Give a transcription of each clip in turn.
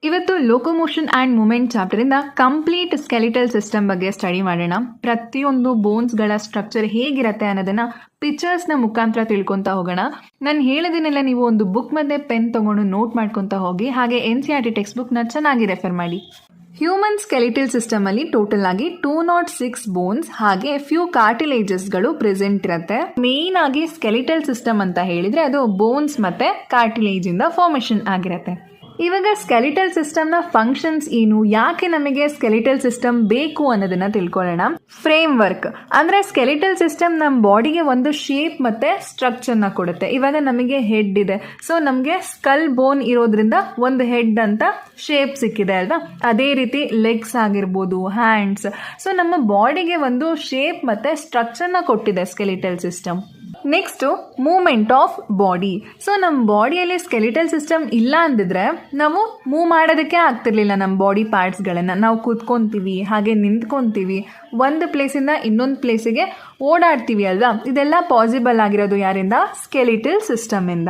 ಇವತ್ತು locomotion and movement ಚಾಪ್ಟರಿಂದ complete skeletal system ಬಗ್ಗೆ ಸ್ಟಡಿ ಮಾಡೋಣ. ಪ್ರತಿಯೊಂದು ಬೋನ್ಸ್ಗಳ ಸ್ಟ್ರಕ್ಚರ್ ಹೇಗಿರುತ್ತೆ ಅನ್ನೋದನ್ನ ಪಿಕ್ಚರ್ಸ್ನ ಮುಖಾಂತರ ತಿಳ್ಕೊತಾ ಹೋಗೋಣ. ನಾನು ಹೇಳಿದನ್ನೆಲ್ಲ ನೀವು ಒಂದು ಬುಕ್ ಮತ್ತೆ ಪೆನ್ ತಗೊಂಡು ನೋಟ್ ಮಾಡ್ಕೊತಾ ಹೋಗಿ, ಹಾಗೆ NCERT ಟೆಕ್ಸ್ಟ್ ಬುಕ್ನ ಚೆನ್ನಾಗಿ ರೆಫರ್ ಮಾಡಿ. ಹ್ಯೂಮನ್ ಸ್ಕೆಲಿಟಲ್ ಸಿಸ್ಟಮ್ ಅಲ್ಲಿ ಟೋಟಲ್ ಆಗಿ 206 ಬೋನ್ಸ್ ಹಾಗೆ ಫ್ಯೂ ಕಾರ್ಟಿಲೇಜಸ್ಗಳು ಪ್ರೆಸೆಂಟ್ ಇರುತ್ತೆ. ಮೇನ್ ಆಗಿ ಸ್ಕೆಲಿಟಲ್ ಸಿಸ್ಟಮ್ ಅಂತ ಹೇಳಿದ್ರೆ ಅದು ಬೋನ್ಸ್ ಮತ್ತೆ ಕಾರ್ಟಿಲೇಜ್ ಇಂದ ಫಾರ್ಮೇಶನ್ ಆಗಿರುತ್ತೆ. ಇವಾಗ ಸ್ಕೆಲಿಟಲ್ ಸಿಸ್ಟಮ್ನ ಫಂಕ್ಷನ್ಸ್ ಏನು, ಯಾಕೆ ನಮಗೆ ಸ್ಕೆಲಿಟಲ್ ಸಿಸ್ಟಮ್ ಬೇಕು ಅನ್ನೋದನ್ನ ತಿಳ್ಕೊಳ್ಳೋಣ. ಫ್ರೇಮ್ ವರ್ಕ್ ಅಂದ್ರೆ ಸ್ಕೆಲಿಟಲ್ ಸಿಸ್ಟಮ್ ನಮ್ಮ ಬಾಡಿಗೆ ಒಂದು ಶೇಪ್ ಮತ್ತೆ ಸ್ಟ್ರಕ್ಚರ್ನ ಕೊಡುತ್ತೆ. ಇವಾಗ ನಮಗೆ ಹೆಡ್ ಇದೆ, ಸೊ ನಮಗೆ ಸ್ಕಲ್ ಬೋನ್ ಇರೋದ್ರಿಂದ ಒಂದು ಹೆಡ್ ಅಂತ ಶೇಪ್ ಸಿಕ್ಕಿದೆ ಅಲ್ವಾ. ಅದೇ ರೀತಿ ಲೆಗ್ಸ್ ಆಗಿರ್ಬೋದು, ಹ್ಯಾಂಡ್ಸ್, ಸೊ ನಮ್ಮ ಬಾಡಿಗೆ ಒಂದು ಶೇಪ್ ಮತ್ತೆ ಸ್ಟ್ರಕ್ಚರ್ನ ಕೊಟ್ಟಿದೆ skeletal system. Next movement of body. So ನಮ್ಮ ಬಾಡಿಯಲ್ಲಿ ಸ್ಕೆಲಿಟಲ್ ಸಿಸ್ಟಮ್ ಇಲ್ಲ ಅಂದಿದ್ರೆ ನಾವು ಮೂವ್ ಮಾಡೋದಕ್ಕೆ ಆಗ್ತಿರ್ಲಿಲ್ಲ. ನಮ್ಮ ಬಾಡಿ ಪಾರ್ಟ್ಸ್ಗಳನ್ನು ನಾವು ಕೂತ್ಕೊಂತೀವಿ, ಹಾಗೆ ನಿಂತ್ಕೊಂತೀವಿ, ಒಂದು ಪ್ಲೇಸಿಂದ ಇನ್ನೊಂದು ಪ್ಲೇಸಿಗೆ ಓಡಾಡ್ತೀವಿ ಅಲ್ವಾ. ಇದೆಲ್ಲ ಪಾಸಿಬಲ್ ಆಗಿರೋದು ಯಾರಿಂದ? ಸ್ಕೆಲಿಟಲ್ ಸಿಸ್ಟಮಿಂದ.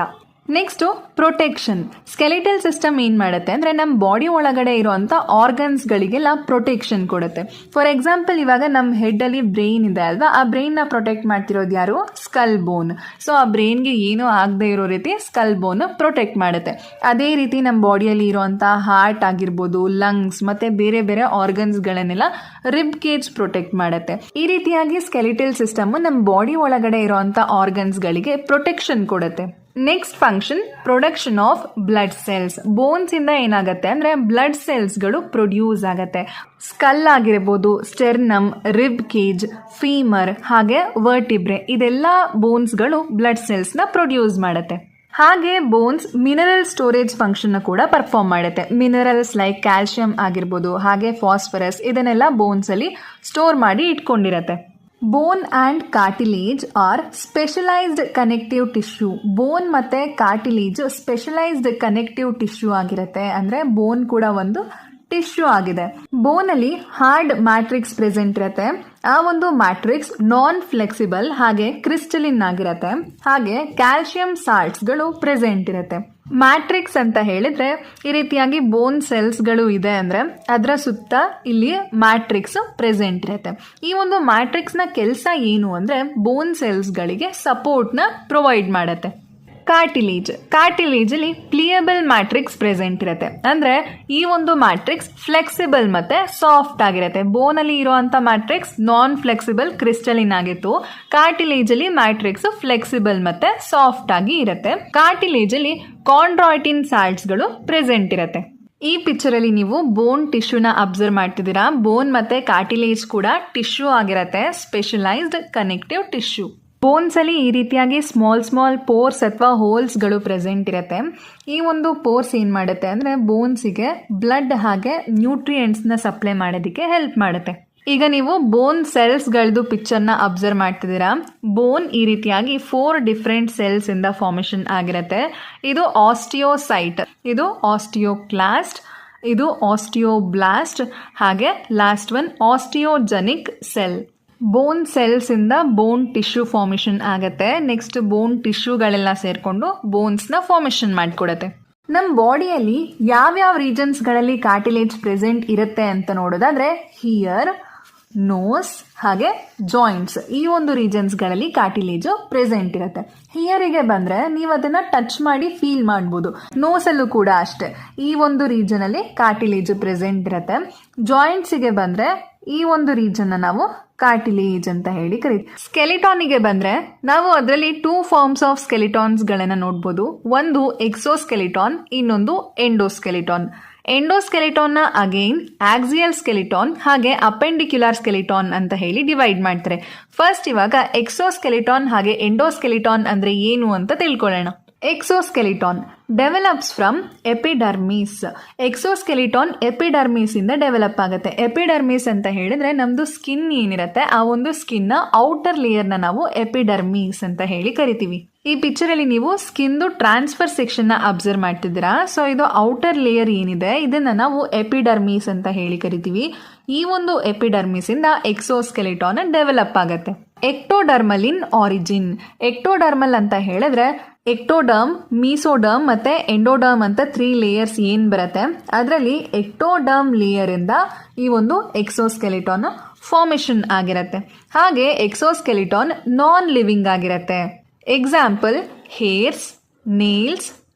Next protection. ಸ್ಕೆಲಿಟಲ್ ಸಿಸ್ಟಮ್ ಏನು ಮಾಡುತ್ತೆ ಅಂದರೆ ನಮ್ಮ ಬಾಡಿ ಒಳಗಡೆ ಇರೋವಂಥ ಆರ್ಗನ್ಸ್ಗಳಿಗೆಲ್ಲ ಪ್ರೊಟೆಕ್ಷನ್ ಕೊಡುತ್ತೆ. ಫಾರ್ ಎಕ್ಸಾಂಪಲ್ ಇವಾಗ ನಮ್ಮ ಹೆಡ್ಡಲ್ಲಿ ಬ್ರೈನ್ ಇದೆ ಅಲ್ವಾ, ಆ ಬ್ರೈನ್ನ ಪ್ರೊಟೆಕ್ಟ್ ಮಾಡ್ತಿರೋದು ಯಾರು? ಸ್ಕಲ್ ಬೋನ್. ಸೊ ಆ ಬ್ರೈನ್ಗೆ ಏನೂ ಆಗದೆ ಇರೋ ರೀತಿ ಸ್ಕಲ್ ಬೋನ್ ಪ್ರೊಟೆಕ್ಟ್ ಮಾಡುತ್ತೆ. ಅದೇ ರೀತಿ ನಮ್ಮ ಬಾಡಿಯಲ್ಲಿ ಇರೋವಂಥ ಹಾರ್ಟ್ ಆಗಿರ್ಬೋದು, ಲಂಗ್ಸ್ ಮತ್ತು ಬೇರೆ ಬೇರೆ ಆರ್ಗನ್ಸ್ಗಳನ್ನೆಲ್ಲ ರಿಬ್ ಕೇಜ್ ಪ್ರೊಟೆಕ್ಟ್ ಮಾಡುತ್ತೆ. ಈ ರೀತಿಯಾಗಿ ಸ್ಕೆಲಿಟಲ್ ಸಿಸ್ಟಮ್ ನಮ್ಮ ಬಾಡಿ ಒಳಗಡೆ ಇರೋವಂಥ ಆರ್ಗನ್ಸ್ಗಳಿಗೆ ಪ್ರೊಟೆಕ್ಷನ್ ಕೊಡುತ್ತೆ. Next function production of blood cells. Bones ಇಂದ ಏನಾಗುತ್ತೆ ಅಂದ್ರೆ ಬ್ಲಡ್ ಸೆಲ್ಸ್ಗಳು ಪ್ರೊಡ್ಯೂಸ್ ಆಗುತ್ತೆ. ಸ್ಕಲ್ ಆಗಿರ್ಬೋದು, ಸ್ಟೆರ್ನಮ್, ರಿಬ್ ಕೇಜ್, ಫೀಮರ್ ಹಾಗೆ ವರ್ಟಿಬ್ರೆ, ಇದೆಲ್ಲ ಬೋನ್ಸ್ಗಳು ಬ್ಲಡ್ ಸೆಲ್ಸ್ನ ಪ್ರೊಡ್ಯೂಸ್ ಮಾಡುತ್ತೆ. ಹಾಗೆ ಬೋನ್ಸ್ ಮಿನರಲ್ ಸ್ಟೋರೇಜ್ ಫಂಕ್ಷನ್ ಕೂಡ ಪರ್ಫಾರ್ಮ್ ಮಾಡುತ್ತೆ. ಮಿನರಲ್ಸ್ ಲೈಕ್ ಕ್ಯಾಲ್ಸಿಯಂ ಆಗಿರ್ಬೋದು, ಹಾಗೆ ಫಾಸ್ಫರಸ್, ಇದನ್ನೆಲ್ಲ ಬೋನ್ಸ್ ಅಲ್ಲಿ ಸ್ಟೋರ್ ಮಾಡಿ ಇಟ್ಕೊಂಡಿರತ್ತೆ. Bone and cartilage are specialised connective tissue. Bone ಮತ್ತು ಕಾರ್ಟಿಲೇಜ್ ಸ್ಪೆಷಲೈಸ್ಡ್ ಕನೆಕ್ಟಿವ್ ಟಿಶ್ಯೂ ಆಗಿರುತ್ತೆ. ಅಂದರೆ ಬೋನ್ ಕೂಡ ಒಂದು ಟಿಶ್ಯೂ ಆಗಿದೆ. ಬೋನಲ್ಲಿ ಹಾರ್ಡ್ ಮ್ಯಾಟ್ರಿಕ್ಸ್ ಪ್ರೆಸೆಂಟ್ ಇರುತ್ತೆ. ಆ ಒಂದು ಮ್ಯಾಟ್ರಿಕ್ಸ್ ನಾನ್ ಫ್ಲೆಕ್ಸಿಬಲ್ ಹಾಗೆ ಕ್ರಿಸ್ಟಲಿನ್ ಆಗಿರುತ್ತೆ. ಹಾಗೆ ಕ್ಯಾಲ್ಸಿಯಂ ಸಾಲ್ಟ್ಸ್ಗಳು ಪ್ರೆಸೆಂಟ್ ಇರುತ್ತೆ. ಮ್ಯಾಟ್ರಿಕ್ಸ್ ಅಂತ ಹೇಳಿದ್ರೆ ಈ ರೀತಿಯಾಗಿ ಬೋನ್ ಸೆಲ್ಸ್ಗಳು ಇದೆ ಅಂದರೆ ಅದರ ಸುತ್ತ ಇಲ್ಲಿ ಮ್ಯಾಟ್ರಿಕ್ಸ್ ಪ್ರೆಸೆಂಟ್ ಇರುತ್ತೆ. ಈ ಒಂದು ಮ್ಯಾಟ್ರಿಕ್ಸ್ನ ಕೆಲಸ ಏನು ಅಂದರೆ ಬೋನ್ ಸೆಲ್ಸ್ಗಳಿಗೆ ಸಪೋರ್ಟ್ನ ಪ್ರೊವೈಡ್ ಮಾಡುತ್ತೆ. ಕಾರ್ಟಿಲೇಜಲ್ಲಿ ಪ್ಲಿಯಬಲ್ ಮ್ಯಾಟ್ರಿಕ್ಸ್ ಪ್ರೆಸೆಂಟ್ ಇರುತ್ತೆ. ಅಂದರೆ ಈ ಒಂದು ಮ್ಯಾಟ್ರಿಕ್ಸ್ ಫ್ಲೆಕ್ಸಿಬಲ್ ಮತ್ತು ಸಾಫ್ಟ್ ಆಗಿರುತ್ತೆ. ಬೋನಲ್ಲಿ ಇರುವಂಥ ಮ್ಯಾಟ್ರಿಕ್ಸ್ ನಾನ್ ಫ್ಲೆಕ್ಸಿಬಲ್ ಕ್ರಿಸ್ಟಲಿನ್ ಆಗಿತ್ತು. ಕಾರ್ಟಿಲೇಜಲ್ಲಿ ಮ್ಯಾಟ್ರಿಕ್ಸ್ ಫ್ಲೆಕ್ಸಿಬಲ್ ಮತ್ತು ಸಾಫ್ಟ್ ಆಗಿ ಇರುತ್ತೆ. ಕಾರ್ಟಿಲೇಜಲ್ಲಿ ಕಾಂಡ್ರಾಯ್ಟಿನ್ ಸಾಲ್ಟ್ಸ್ಗಳು ಪ್ರೆಸೆಂಟ್ ಇರುತ್ತೆ. ಈ ಪಿಕ್ಚರಲ್ಲಿ ನೀವು ಬೋನ್ ಟಿಶ್ಯೂನ ಅಬ್ಸರ್ವ್ ಮಾಡ್ತಿದ್ದೀರಾ. ಬೋನ್ ಮತ್ತು ಕಾರ್ಟಿಲೇಜ್ ಕೂಡ ಟಿಶ್ಯೂ ಆಗಿರುತ್ತೆ, ಸ್ಪೆಷಲೈಸ್ಡ್ ಕನೆಕ್ಟಿವ್ ಟಿಶ್ಯೂ. ಬೋನ್ಸ್ ಅಲ್ಲಿ ಈ ರೀತಿಯಾಗಿ ಸ್ಮಾಲ್ ಪೋರ್ಸ್ ಅಥವಾ ಹೋಲ್ಸ್ಗಳು ಪ್ರೆಸೆಂಟ್ ಇರುತ್ತೆ. ಈ ಒಂದು ಪೋರ್ಸ್ ಏನು ಮಾಡುತ್ತೆ ಅಂದರೆ ಬೋನ್ಸಿಗೆ ಬ್ಲಡ್ ಹಾಗೆ ನ್ಯೂಟ್ರಿಯೆಂಟ್ಸ್ನ ಸಪ್ಲೈ ಮಾಡೋದಕ್ಕೆ ಹೆಲ್ಪ್ ಮಾಡುತ್ತೆ. ಈಗ ನೀವು ಬೋನ್ ಸೆಲ್ಸ್ಗಳದ್ದು ಪಿಕ್ಚರ್ನ ಅಬ್ಸರ್ವ್ ಮಾಡ್ತಿದ್ದೀರಾ. ಬೋನ್ ಈ ರೀತಿಯಾಗಿ 4 ಡಿಫ್ರೆಂಟ್ ಸೆಲ್ಸ್ ಇಂದ ಫಾರ್ಮೇಶನ್ ಆಗಿರುತ್ತೆ. ಇದು ಆಸ್ಟಿಯೋಸೈಟ್, ಇದು ಆಸ್ಟಿಯೋಕ್ಲಾಸ್ಟ್, ಇದು ಆಸ್ಟಿಯೋಬ್ಲಾಸ್ಟ್, ಹಾಗೆ ಲಾಸ್ಟ್ ಒನ್ ಆಸ್ಟಿಯೋಜೆನಿಕ್ ಸೆಲ್. ಬೋನ್ ಸೆಲ್ಸ್ ಇಂದ ಬೋನ್ ಟಿಶ್ಯೂ ಫಾರ್ಮೇಶನ್ ಆಗುತ್ತೆ. ನೆಕ್ಸ್ಟ್ ಬೋನ್ ಟಿಶ್ಯೂಗಳೆಲ್ಲ ಸೇರ್ಕೊಂಡು ಬೋನ್ಸ್ನ ಫಾರ್ಮೇಶನ್ ಮಾಡಿಕೊಡುತ್ತೆ. ನಮ್ಮ ಬಾಡಿಯಲ್ಲಿ ಯಾವ್ಯಾವ ರೀಜನ್ಸ್ಗಳಲ್ಲಿ ಕಾರ್ಟಿಲೇಜ್ ಪ್ರೆಸೆಂಟ್ ಇರುತ್ತೆ ಅಂತ ನೋಡೋದಾದ್ರೆ ಹಿಯರ್, ನೋಸ್ ಹಾಗೆ ಜಾಯಿಂಟ್ಸ್, ಈ ಒಂದು ರೀಜನ್ಸ್ಗಳಲ್ಲಿ ಕಾರ್ಟಿಲೇಜು ಪ್ರೆಸೆಂಟ್ ಇರುತ್ತೆ. ಹಿಯರಿಗೆ ಬಂದರೆ ನೀವು ಅದನ್ನು ಟಚ್ ಮಾಡಿ ಫೀಲ್ ಮಾಡ್ಬೋದು. ನೋಸಲ್ಲೂ ಕೂಡ ಅಷ್ಟೇ, ಈ ಒಂದು ರೀಜನಲ್ಲಿ ಕಾರ್ಟಿಲೇಜು ಪ್ರೆಸೆಂಟ್ ಇರುತ್ತೆ. ಜಾಯಿಂಟ್ಸಿಗೆ ಬಂದರೆ ಈ ಒಂದು ರೀಜನ್ನ ನಾವು ಕಾರ್ಟಿಲೇಜ್ ಅಂತ ಹೇಳಿ ಕರೀತೀವಿ. ಸ್ಕೆಲಿಟಾನಿಗೆ ಬಂದರೆ ನಾವು ಅದರಲ್ಲಿ 2 ಫಾರ್ಮ್ಸ್ ಆಫ್ ಸ್ಕೆಲಿಟಾನ್ಸ್ಗಳನ್ನು ನೋಡ್ಬೋದು. ಒಂದು ಎಕ್ಸೋಸ್ಕೆಲಿಟಾನ್, ಇನ್ನೊಂದು ಎಂಡೋಸ್ಕೆಲಿಟಾನ್. ಎಂಡೋಸ್ಕೆಲಿಟಾನ್ನ ಅಗೈನ್ ಆಕ್ಸಿಯಲ್ ಸ್ಕೆಲಿಟಾನ್ ಹಾಗೆ ಅಪೆಂಡಿಕ್ಯುಲರ್ ಸ್ಕೆಲಿಟಾನ್ ಅಂತ ಹೇಳಿ ಡಿವೈಡ್ ಮಾಡ್ತಾರೆ. ಫಸ್ಟ್ ಇವಾಗ ಎಕ್ಸೋಸ್ಕೆಲಿಟಾನ್ ಹಾಗೆ ಎಂಡೋಸ್ಕೆಲಿಟಾನ್ ಅಂದರೆ ಏನು ಅಂತ ತಿಳ್ಕೊಳ್ಳೋಣ. ಎಕ್ಸೋಸ್ಕೆಲಿಟಾನ್ ಡೆವಲಪ್ಸ್ ಫ್ರಮ್ ಎಪಿಡರ್ಮಿಸ್. ಎಕ್ಸೋಸ್ಕೆಲಿಟಾನ್ ಎಪಿಡರ್ಮಿಸ್ ಇಂದ ಡೆವಲಪ್ ಆಗುತ್ತೆ. ಎಪಿಡರ್ಮಿಸ್ ಅಂತ ಹೇಳಿದ್ರೆ ನಮ್ದು ಸ್ಕಿನ್ ಏನಿರುತ್ತೆ ಆ ಒಂದು ಸ್ಕಿನ್ ನ ಔಟರ್ ಲೇಯರ್ನ ನಾವು ಎಪಿಡರ್ಮಿಸ್ ಅಂತ ಹೇಳಿ ಕರಿತೀವಿ. ಈ ಪಿಕ್ಚರಲ್ಲಿ ನೀವು ಸ್ಕಿನ್ದು ಟ್ರಾನ್ಸ್ಫರ್ ಸೆಕ್ಷನ್ ನ ಅಬ್ಸರ್ವ್ ಮಾಡ್ತಿದ್ದೀರಾ. ಸೊ ಇದು ಔಟರ್ ಲೇಯರ್ ಏನಿದೆ ಇದನ್ನ ನಾವು ಎಪಿಡರ್ಮಿಸ್ ಅಂತ ಹೇಳಿ ಕರಿತೀವಿ. ಈ ಒಂದು ಎಪಿಡರ್ಮಿಸ್ ಇಂದ ಎಕ್ಸೋಸ್ಕೆಲಿಟಾನ್ ಡೆವಲಪ್ ಆಗುತ್ತೆ. ಎಕ್ಟೋಡರ್ಮಲ್ ಇನ್ ಆರಿಜಿನ್. ಎಕ್ಟೋಡರ್ಮಲ್ ಅಂತ ಹೇಳಿದ್ರೆ ಎಕ್ಟೋಡರ್ಮ್, ಮೀಸೋಡರ್ಮ್ ಮತ್ತೆ ಎಂಡೋಡರ್ಮ್ ಅಂತ 3 ಲೇಯರ್ಸ್ ಏನು ಬರುತ್ತೆ, ಅದರಲ್ಲಿ ಎಕ್ಟೋಡರ್ಮ್ ಲೇಯರಿಂದ ಈ ಒಂದು ಎಕ್ಸೋಸ್ಕೆಲಿಟಾನ್ ಫಾರ್ಮೇಷನ್ ಆಗಿರುತ್ತೆ. ಹಾಗೆ ಎಕ್ಸೋಸ್ಕೆಲಿಟಾನ್ ನಾನ್ ಲಿವಿಂಗ್ ಆಗಿರುತ್ತೆ. Example hairs, nails,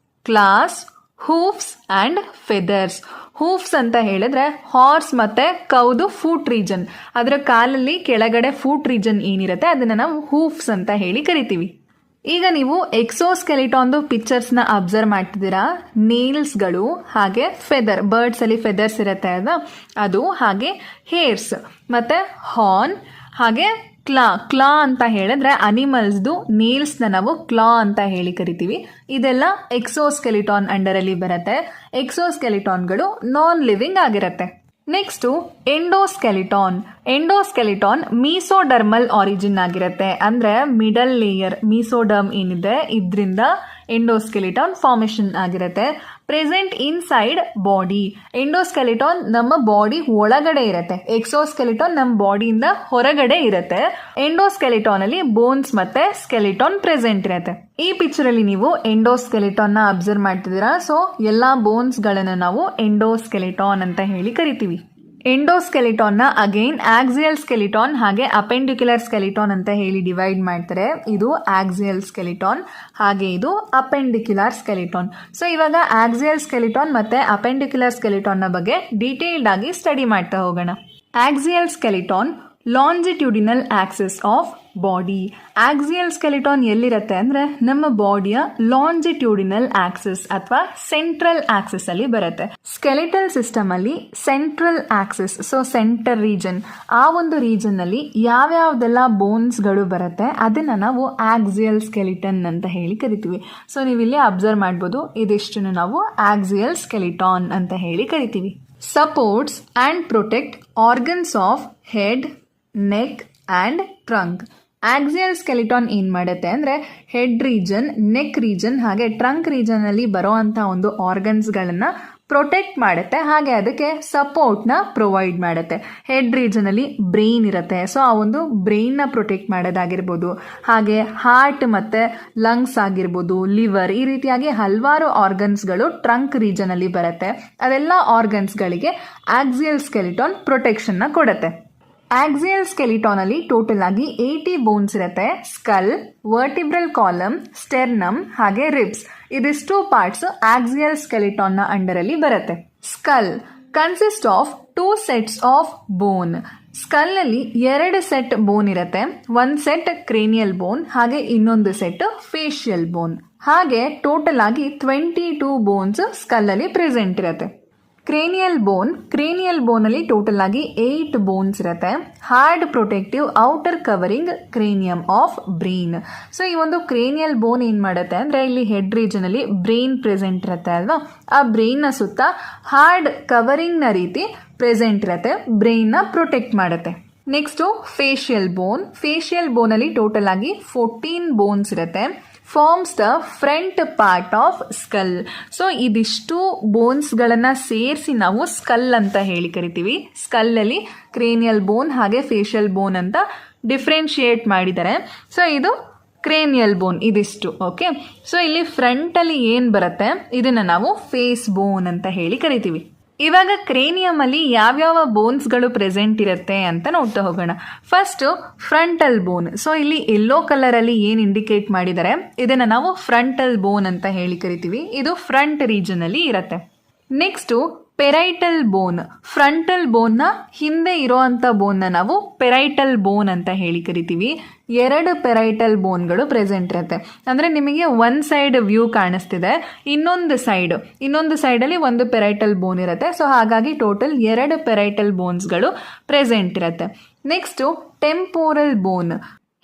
claws, hoofs and feathers. Hoofs ಅಂತ ಹೇಳಿದ್ರೆ ಹಾರ್ಸ್ ಮತ್ತೆ ಕೌದು ಫೂಟ್ ರೀಜನ್, ಅದರ ಕಾಲಲ್ಲಿ ಕೆಳಗಡೆ ಫೂಟ್ ರೀಜನ್ ಏನಿರುತ್ತೆ ಅದನ್ನು ನಾವು ಹೂಫ್ಸ್ ಅಂತ ಹೇಳಿ ಕರಿತೀವಿ. ಈಗ ನೀವು ಎಕ್ಸೋಸ್ಕೆಲಿಟಾನ್ದು ಪಿಕ್ಚರ್ಸ್ನ ಅಬ್ಸರ್ವ್ ಮಾಡ್ತಿದ್ದೀರಾ. ನೇಲ್ಸ್ಗಳು ಹಾಗೆ ಫೆದರ್, ಬರ್ಡ್ಸಲ್ಲಿ ಫೆದರ್ಸ್ ಇರುತ್ತೆ ಅಲ್ವಾ ಅದು, ಹಾಗೆ ಹೇರ್ಸ್ ಮತ್ತು ಹಾರ್ನ್, ಹಾಗೆ ಕ್ಲಾ ಅಂತ ಹೇಳಿದ್ರೆ ಅನಿಮಲ್ಸ್ದು ನೇಲ್ಸ್ನ ನಾವು ಕ್ಲಾ ಅಂತ ಹೇಳಿ ಕರಿತೀವಿ. ಇದೆಲ್ಲ ಎಕ್ಸೋಸ್ಕೆಲಿಟಾನ್ ಅಂಡರಲ್ಲಿ ಬರುತ್ತೆ. ಎಕ್ಸೋಸ್ಕೆಲಿಟಾನ್ಗಳು ನಾನ್ ಲಿವಿಂಗ್ ಆಗಿರುತ್ತೆ. Next endoskeleton. Endoskeleton mesodermal origin ಆಗಿರುತ್ತೆ. ಅಂದರೆ ಮಿಡಲ್ ಲೇಯರ್ ಮೀಸೋಡರ್ಮ್ ಏನಿದೆ ಇದರಿಂದ ಎಂಡೋಸ್ಕೆಲಿಟಾನ್ ಫಾರ್ಮೇಷನ್ ಆಗಿರುತ್ತೆ. Present inside body. ಎಂಡೋಸ್ಕೆಲಿಟಾನ್ ನಮ್ಮ ಬಾಡಿ ಒಳಗಡೆ ಇರುತ್ತೆ, ಎಕ್ಸೋಸ್ಕೆಲಿಟಾನ್ ನಮ್ಮ ಬಾಡಿಯಿಂದ ಹೊರಗಡೆ ಇರುತ್ತೆ. ಎಂಡೋಸ್ಕೆಲಿಟಾನ್ ಅಲ್ಲಿ ಬೋನ್ಸ್ ಮತ್ತೆ ಸ್ಕೆಲಿಟಾನ್ ಪ್ರೆಸೆಂಟ್ ಇರುತ್ತೆ. ಈ ಪಿಕ್ಚರ್ ಅಲ್ಲಿ ನೀವು ಎಂಡೋಸ್ಕೆಲಿಟಾನ್ ನ ಅಬ್ಸರ್ವ್ ಮಾಡ್ತಿದ್ದೀರಾ. ಸೊ ಎಲ್ಲಾ ಬೋನ್ಸ್ ಗಳನ್ನ ನಾವು ಎಂಡೋಸ್ಕೆಲಿಟಾನ್ ಅಂತ ಹೇಳಿ ಕರಿತೀವಿ. ಎಂಡೋಸ್ಕೆಲಿಟಾನ್ ನ ಅಗೈನ್ ಆಕ್ಸಿಯಲ್ ಸ್ಕೆಲಿಟಾನ್ ಹಾಗೆ ಅಪೆಂಡಿಕ್ಯುಲರ್ ಸ್ಕೆಲಿಟಾನ್ ಅಂತ ಹೇಳಿ ಡಿವೈಡ್ ಮಾಡ್ತಾರೆ. ಇದು ಆಕ್ಸಿಯಲ್ ಸ್ಕೆಲಿಟಾನ್, ಹಾಗೆ ಇದು ಅಪೆಂಡಿಕ್ಯುಲರ್ ಸ್ಕೆಲಿಟಾನ್. ಸೊ ಇವಾಗ ಆಕ್ಸಿಯಲ್ ಸ್ಕೆಲಿಟಾನ್ ಮತ್ತೆ ಅಪೆಂಡಿಕ್ಯುಲರ್ ಸ್ಕೆಲಿಟಾನ್ ನ ಬಗ್ಗೆ ಡೀಟೇಲ್ಡ್ ಆಗಿ ಸ್ಟಡಿ ಮಾಡ್ತಾ ಹೋಗೋಣ. Axial skeleton longitudinal axis of body. Axial skeleton ಎಲ್ಲಿರುತ್ತೆ ಅಂದರೆ ನಮ್ಮ ಬಾಡಿಯ ಲಾಂಜಿಟ್ಯೂಡಿನಲ್ ಆಕ್ಸಿಸ್ ಅಥವಾ ಸೆಂಟ್ರಲ್ ಆಕ್ಸಿಸ್ ಅಲ್ಲಿ ಬರುತ್ತೆ. ಸ್ಕೆಲಿಟಲ್ ಸಿಸ್ಟಮ್ ಅಲ್ಲಿ central axis, so centre region, ಆ ಒಂದು ರೀಜನ್ ಅಲ್ಲಿ ಯಾವ್ಯಾವ್ದೆಲ್ಲ ಬೋನ್ಸ್ಗಳು ಬರುತ್ತೆ ಅದನ್ನ ನಾವು ಆಕ್ಸಿಯಲ್ ಸ್ಕೆಲಿಟನ್ ಅಂತ ಹೇಳಿ ಕರಿತೀವಿ. ಸೊ ನೀವು ಇಲ್ಲಿ ಅಬ್ಸರ್ವ್ ಮಾಡ್ಬೋದು, ಇದಿಷ್ಟನ್ನು ನಾವು ಆಕ್ಸಿಯಲ್ ಸ್ಕೆಲಿಟಾನ್ ಅಂತ ಹೇಳಿ ಕರಿತೀವಿ. Supports and protect organs of head, neck and trunk. Axial skeleton ಏನು ಮಾಡುತ್ತೆ ಅಂದರೆ ಹೆಡ್ ರೀಜನ್, ನೆಕ್ ರೀಜನ್ ಹಾಗೆ ಟ್ರಂಕ್ ರೀಜನ್ ಅಲ್ಲಿ ಬರೋ ಅಂಥ ಒಂದು ಆರ್ಗನ್ಸ್ಗಳನ್ನು ಪ್ರೊಟೆಕ್ಟ್ ಮಾಡುತ್ತೆ, ಹಾಗೆ ಅದಕ್ಕೆ ಸಪೋರ್ಟ್ನ ಪ್ರೊವೈಡ್ ಮಾಡುತ್ತೆ. ಹೆಡ್ ರೀಜನಲ್ಲಿ ಬ್ರೈನ್ ಇರುತ್ತೆ, ಸೊ ಆ ಒಂದು ಬ್ರೈನ್ನ ಪ್ರೊಟೆಕ್ಟ್ ಮಾಡೋದಾಗಿರ್ಬೋದು, ಹಾಗೆ ಹಾರ್ಟ್ ಮತ್ತು ಲಂಗ್ಸ್ ಆಗಿರ್ಬೋದು, ಲಿವರ್, ಈ ರೀತಿಯಾಗಿ ಹಲವಾರು ಆರ್ಗನ್ಸ್ಗಳು ಟ್ರಂಕ್ ರೀಜನಲ್ಲಿ ಬರುತ್ತೆ. ಅದೆಲ್ಲ ಆರ್ಗನ್ಸ್ಗಳಿಗೆ ಆಕ್ಸಿಯಲ್ ಸ್ಕೆಲಿಟಾನ್ ಪ್ರೊಟೆಕ್ಷನ್ನ ಕೊಡುತ್ತೆ. ಆಕ್ಸಿಯಲ್ ಸ್ಕೆಲಿಟಾನ್ ಅಲ್ಲಿ ಟೋಟಲ್ ಆಗಿ 80 ಬೋನ್ಸ್ ಇರುತ್ತೆ. ಸ್ಕಲ್, ವರ್ಟಿಬ್ರಲ್ ಕಾಲಮ್, ಸ್ಟೆರ್ನಮ್ ಹಾಗೆ ರಿಬ್ಸ್, ಇದಿಷ್ಟು ಪಾರ್ಟ್ಸ್ ಆಕ್ಸಿಯಲ್ ಸ್ಕೆಲಿಟಾನ್ ನ ಅಂಡರ್ ಅಲ್ಲಿ ಬರುತ್ತೆ. Skull consist of 2 sets of bone. Skull ಅಲ್ಲಿ 2 ಸೆಟ್ ಬೋನ್ ಇರುತ್ತೆ. ಒಂದು ಸೆಟ್ ಕ್ರೇನಿಯಲ್ ಬೋನ್ ಹಾಗೆ ಇನ್ನೊಂದು ಸೆಟ್ ಫೇಶಿಯಲ್ ಬೋನ್. ಹಾಗೆ ಟೋಟಲ್ ಆಗಿ 22 ಬೋನ್ಸ್ ಸ್ಕಲ್ ಅಲ್ಲಿ ಪ್ರೆಸೆಂಟ್ ಇರುತ್ತೆ. ಕ್ರೇನಿಯಲ್ ಬೋನ್ ಅಲ್ಲಿ ಟೋಟಲ್ ಆಗಿ 8 ಬೋನ್ಸ್ ಇರುತ್ತೆ. Hard protective outer covering cranium of brain. So ಈ ಒಂದು ಕ್ರೇನಿಯಲ್ ಬೋನ್ ಏನು ಮಾಡುತ್ತೆ ಅಂದರೆ ಇಲ್ಲಿ ಹೆಡ್ ರೀಜನ್ ಅಲ್ಲಿ ಬ್ರೈನ್ ಪ್ರೆಸೆಂಟ್ ಇರುತ್ತೆ ಅಲ್ವಾ, ಆ ಬ್ರೈನ್ನ ಸುತ್ತ ಹಾರ್ಡ್ ಕವರಿಂಗ್ನ ರೀತಿ ಪ್ರೆಸೆಂಟ್ ಇರುತ್ತೆ, ಬ್ರೈನ್ನ ಪ್ರೊಟೆಕ್ಟ್ ಮಾಡುತ್ತೆ. ನೆಕ್ಸ್ಟು ಫೇಶಿಯಲ್ ಬೋನ್ ಅಲ್ಲಿ ಟೋಟಲ್ ಆಗಿ 14 ಬೋನ್ಸ್ ಇರುತ್ತೆ. Forms the front part of skull. So ಇದಿಷ್ಟು ಬೋನ್ಸ್ಗಳನ್ನು ಸೇರಿಸಿ ನಾವು ಸ್ಕಲ್ ಅಂತ ಹೇಳಿ ಕರಿತೀವಿ. ಸ್ಕಲ್ಲಲ್ಲಿ ಕ್ರೇನಿಯಲ್ ಬೋನ್ ಹಾಗೆ ಫೇಶಿಯಲ್ ಬೋನ್ ಅಂತ ಡಿಫ್ರೆನ್ಶಿಯೇಟ್ ಮಾಡಿದ್ದಾರೆ. ಸೊ ಇದು ಕ್ರೇನಿಯಲ್ ಬೋನ್ ಇದಿಷ್ಟು. ಓಕೆ, ಸೊ ಇಲ್ಲಿ ಫ್ರಂಟಲ್ಲಿ ಏನು ಬರುತ್ತೆ ಇದನ್ನು ನಾವು ಫೇಸ್ ಬೋನ್ ಅಂತ ಹೇಳಿ ಕರಿತೀವಿ. ಇವಾಗ ಕ್ರೇನಿಯಮ್ ಅಲ್ಲಿ ಯಾವ್ಯಾವ ಬೋನ್ಸ್ಗಳು ಪ್ರೆಸೆಂಟ್ ಇರುತ್ತೆ ಅಂತ ನೋಡ್ತಾ ಹೋಗೋಣ. ಫಸ್ಟ್ ಫ್ರಂಟಲ್ ಬೋನ್. ಸೊ ಇಲ್ಲಿ ಯೆಲ್ಲೋ ಕಲರ್ ಅಲ್ಲಿ ಏನು ಇಂಡಿಕೇಟ್ ಮಾಡಿದ್ದಾರೆ ಇದನ್ನ ನಾವು ಫ್ರಂಟಲ್ ಬೋನ್ ಅಂತ ಹೇಳಿ ಕರಿತೀವಿ. ಇದು ಫ್ರಂಟ್ ರೀಜನ್ ಅಲ್ಲಿ ಇರುತ್ತೆ. ನೆಕ್ಸ್ಟು ಪೆರೈಟಲ್ ಬೋನ್. ಫ್ರಂಟಲ್ ಬೋನ್ನ ಹಿಂದೆ ಇರೋವಂಥ ಬೋನ್ನ ನಾವು ಪೆರೈಟಲ್ ಬೋನ್ ಅಂತ ಹೇಳಿ ಕರಿತೀವಿ. 2 ಪೆರೈಟಲ್ ಬೋನ್ಗಳು ಪ್ರೆಸೆಂಟ್ ಇರುತ್ತೆ. ಅಂದರೆ ನಿಮಗೆ ಒಂದು ಸೈಡ್ ವ್ಯೂ ಕಾಣಿಸ್ತಿದೆ, ಇನ್ನೊಂದು ಸೈಡಲ್ಲಿ ಒಂದು ಪೆರೈಟಲ್ ಬೋನ್ ಇರುತ್ತೆ. ಸೊ ಹಾಗಾಗಿ ಟೋಟಲ್ 2 ಪೆರೈಟಲ್ ಬೋನ್ಸ್ಗಳು ಪ್ರೆಸೆಂಟ್ ಇರುತ್ತೆ. Next temporal bone.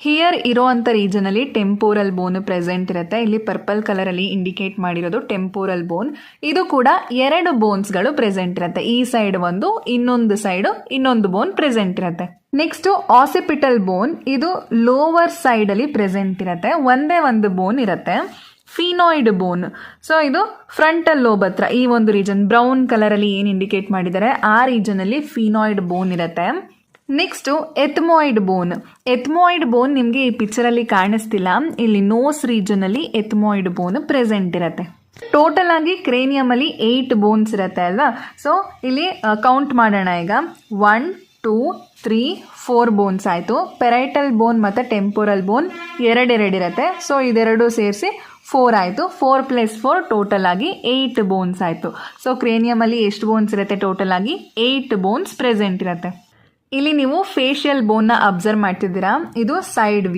ಹಿಯರ್ ಇರೋವಂಥ ರೀಜನಲ್ಲಿ ಟೆಂಪೋರಲ್ ಬೋನ್ ಪ್ರೆಸೆಂಟ್ ಇರುತ್ತೆ. ಇಲ್ಲಿ ಪರ್ಪಲ್ ಕಲರಲ್ಲಿ ಇಂಡಿಕೇಟ್ ಮಾಡಿರೋದು ಟೆಂಪೋರಲ್ ಬೋನ್. ಇದು ಕೂಡ 2 ಬೋನ್ಸ್ಗಳು ಪ್ರೆಸೆಂಟ್ ಇರುತ್ತೆ. ಈ ಸೈಡ್ ಒಂದು, ಇನ್ನೊಂದು ಬೋನ್ ಪ್ರೆಸೆಂಟ್ ಇರುತ್ತೆ. ನೆಕ್ಸ್ಟ್ ಆಸಿಪಿಟಲ್ ಬೋನ್. ಇದು ಲೋವರ್ ಸೈಡಲ್ಲಿ ಪ್ರೆಸೆಂಟ್ ಇರುತ್ತೆ, ಒಂದೇ ಒಂದು ಬೋನ್ ಇರುತ್ತೆ. ಫಿನಾಯ್ಡ್ ಬೋನ್. ಸೊ ಇದು ಫ್ರಂಟಲ್ ಲೋಬ್ ಹತ್ರ ಈ ಒಂದು ರೀಜನ್ ಬ್ರೌನ್ ಕಲರಲ್ಲಿ ಏನು ಇಂಡಿಕೇಟ್ ಮಾಡಿದ್ದಾರೆ ಆ ರೀಜನಲ್ಲಿ ಫಿನಾಯ್ಡ್ ಬೋನ್ ಇರುತ್ತೆ. ನೆಕ್ಸ್ಟು ಎಥ್ಮಾಯ್ಡ್ ಬೋನ್. ಎಥ್ಮಾಯ್ಡ್ ಬೋನ್ ನಿಮಗೆ ಈ ಪಿಕ್ಚರಲ್ಲಿ ಕಾಣಿಸ್ತಿಲ್ಲ, ಇಲ್ಲಿ ನೋಸ್ ರೀಜನಲ್ಲಿ ಎಥ್ಮಾಯ್ಡ್ ಬೋನ್ ಪ್ರೆಸೆಂಟ್ ಇರುತ್ತೆ. ಟೋಟಲ್ ಆಗಿ ಕ್ರೇನಿಯಮ್ ಅಲ್ಲಿ 8 ಬೋನ್ಸ್ ಇರುತ್ತೆ ಅಲ್ವಾ. ಸೊ ಇಲ್ಲಿ ಕೌಂಟ್ ಮಾಡೋಣ ಈಗ. 1 2 3 4 ಬೋನ್ಸ್ ಆಯಿತು. ಪೆರೈಟಲ್ ಬೋನ್ ಮತ್ತು ಟೆಂಪೋರಲ್ ಬೋನ್ ಎರಡಿರುತ್ತೆ. ಸೊ ಇದೆರಡು ಸೇರಿಸಿ 4 ಆಯಿತು. 4 + 4 ಟೋಟಲ್ ಆಗಿ 8 ಬೋನ್ಸ್ ಆಯಿತು. ಸೊ ಕ್ರೇನಿಯಮಲ್ಲಿ ಎಷ್ಟು ಬೋನ್ಸ್ ಇರುತ್ತೆ? ಟೋಟಲ್ ಆಗಿ 8 ಬೋನ್ಸ್ ಪ್ರೆಸೆಂಟ್ ಇರುತ್ತೆ. ಇಲ್ಲಿ ನೀವು ಫೇಶಿಯಲ್ ಬೋನ್ನ ಅಬ್ಸರ್ವ್ ಮಾಡ್ತಿದ್ದೀರಾ. ಇದು ಸೈಡ್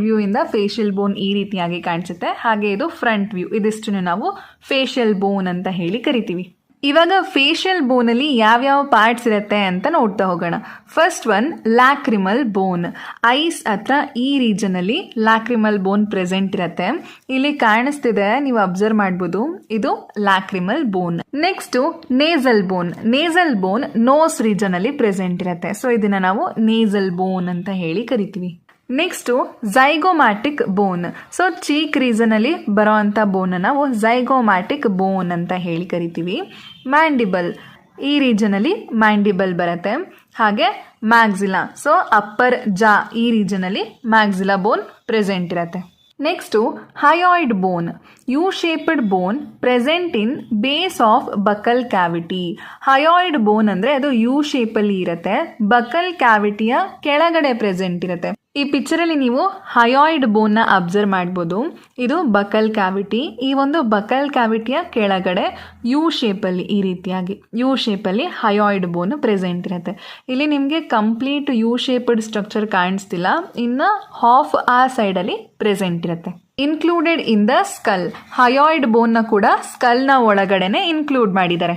ವ್ಯೂ ಇಂದ ಫೇಶಿಯಲ್ ಬೋನ್ ಈ ರೀತಿಯಾಗಿ ಕಾಣಿಸುತ್ತೆ. ಹಾಗೆ ಇದು ಫ್ರಂಟ್ ವ್ಯೂ. ಇದಿಷ್ಟನ್ನು ನಾವು ಫೇಶಿಯಲ್ ಬೋನ್ ಅಂತ ಹೇಳಿ ಕರಿತೀವಿ. ಇವಾಗ ಫೇಶಿಯಲ್ ಬೋನಲ್ಲಿ ಯಾವ್ಯಾವ ಪಾರ್ಟ್ಸ್ ಇರುತ್ತೆ ಅಂತ ನೋಡ್ತಾ ಹೋಗೋಣ. ಫಸ್ಟ್ ಒನ್ ಲ್ಯಾಕ್ರಿಮಲ್ ಬೋನ್. ಐಸ್ ಹತ್ರ ಈ ರೀಜನಲ್ಲಿ ಲ್ಯಾಕ್ರಿಮಲ್ ಬೋನ್ ಪ್ರೆಸೆಂಟ್ ಇರುತ್ತೆ. ಇಲ್ಲಿ ಕಾಣಿಸ್ತಿದೆ, ನೀವು ಅಬ್ಸರ್ವ್ ಮಾಡ್ಬೋದು, ಇದು ಲ್ಯಾಕ್ರಿಮಲ್ ಬೋನ್. ನೆಕ್ಸ್ಟ್ ನೇಸಲ್ ಬೋನ್. ನೇಸಲ್ ಬೋನ್ ನೋಸ್ ರೀಜನ್ ಅಲ್ಲಿ ಪ್ರೆಸೆಂಟ್ ಇರುತ್ತೆ. ಸೊ ಇದನ್ನ ನಾವು ನೇಸಲ್ ಬೋನ್ ಅಂತ ಹೇಳಿ ಕರಿತೀವಿ. ನೆಕ್ಸ್ಟು ಝೈಗೋಮ್ಯಾಟಿಕ್ ಬೋನ್. ಸೊ ಚೀಕ್ ರೀಸನಲ್ಲಿ ಬರೋ ಅಂಥ ಬೋನ್ನ ನಾವು ಝೈಗೋಮ್ಯಾಟಿಕ್ ಬೋನ್ ಅಂತ ಹೇಳಿ ಕರಿತೀವಿ. ಮ್ಯಾಂಡಿಬಲ್, ಈ ರೀಜನಲ್ಲಿ ಮ್ಯಾಂಡಿಬಲ್ ಬರುತ್ತೆ. ಹಾಗೆ ಮ್ಯಾಗ್ಸಿಲಾ, ಸೊ ಅಪ್ಪರ್ ಜಾ ಈ ರೀಜನಲ್ಲಿ ಮ್ಯಾಗ್ಸಿಲಾ ಬೋನ್ ಪ್ರೆಸೆಂಟ್ ಇರುತ್ತೆ. Next hyoid bone. U shaped bone present in base of buccal cavity. Hyoid bone ಅಂದರೆ ಅದು ಯು ಶೇಪಲ್ಲಿ ಇರುತ್ತೆ, ಬಕಲ್ ಕ್ಯಾವಿಟಿಯ ಕೆಳಗಡೆ ಪ್ರೆಸೆಂಟ್ ಇರುತ್ತೆ. ಈ ಪಿಕ್ಚರಲ್ಲಿ ನೀವು ಹಯಾಯ್ಡ್ ಬೋನ್ನ ಅಬ್ಸರ್ವ್ ಮಾಡ್ಬೋದು. ಇದು ಬಕಲ್ ಕ್ಯಾವಿಟಿ. ಈ ಒಂದು ಬಕಲ್ ಕ್ಯಾವಿಟಿಯ ಕೆಳಗಡೆ ಯು ಶೇಪಲ್ಲಿ ಈ ರೀತಿಯಾಗಿ ಯು ಶೇಪಲ್ಲಿ ಹಯಾಯ್ಡ್ ಬೋನ್ ಪ್ರೆಸೆಂಟ್ ಇರುತ್ತೆ. ಇಲ್ಲಿ ನಿಮಗೆ ಕಂಪ್ಲೀಟ್ ಯು ಶೇಪ್ಡ್ ಸ್ಟ್ರಕ್ಚರ್ ಕಾಣಿಸ್ತಿಲ್ಲ, ಇನ್ನು ಹಾಫ್ ಆ ಸೈಡಲ್ಲಿ ಪ್ರೆಸೆಂಟ್ ಇರುತ್ತೆ. Included in the skull. Hyoid ಬೋನ್ನ ಕೂಡ ಸ್ಕಲ್ನ ಒಳಗಡೆನೆ ಇನ್ಕ್ಲೂಡ್ ಮಾಡಿದ್ದಾರೆ.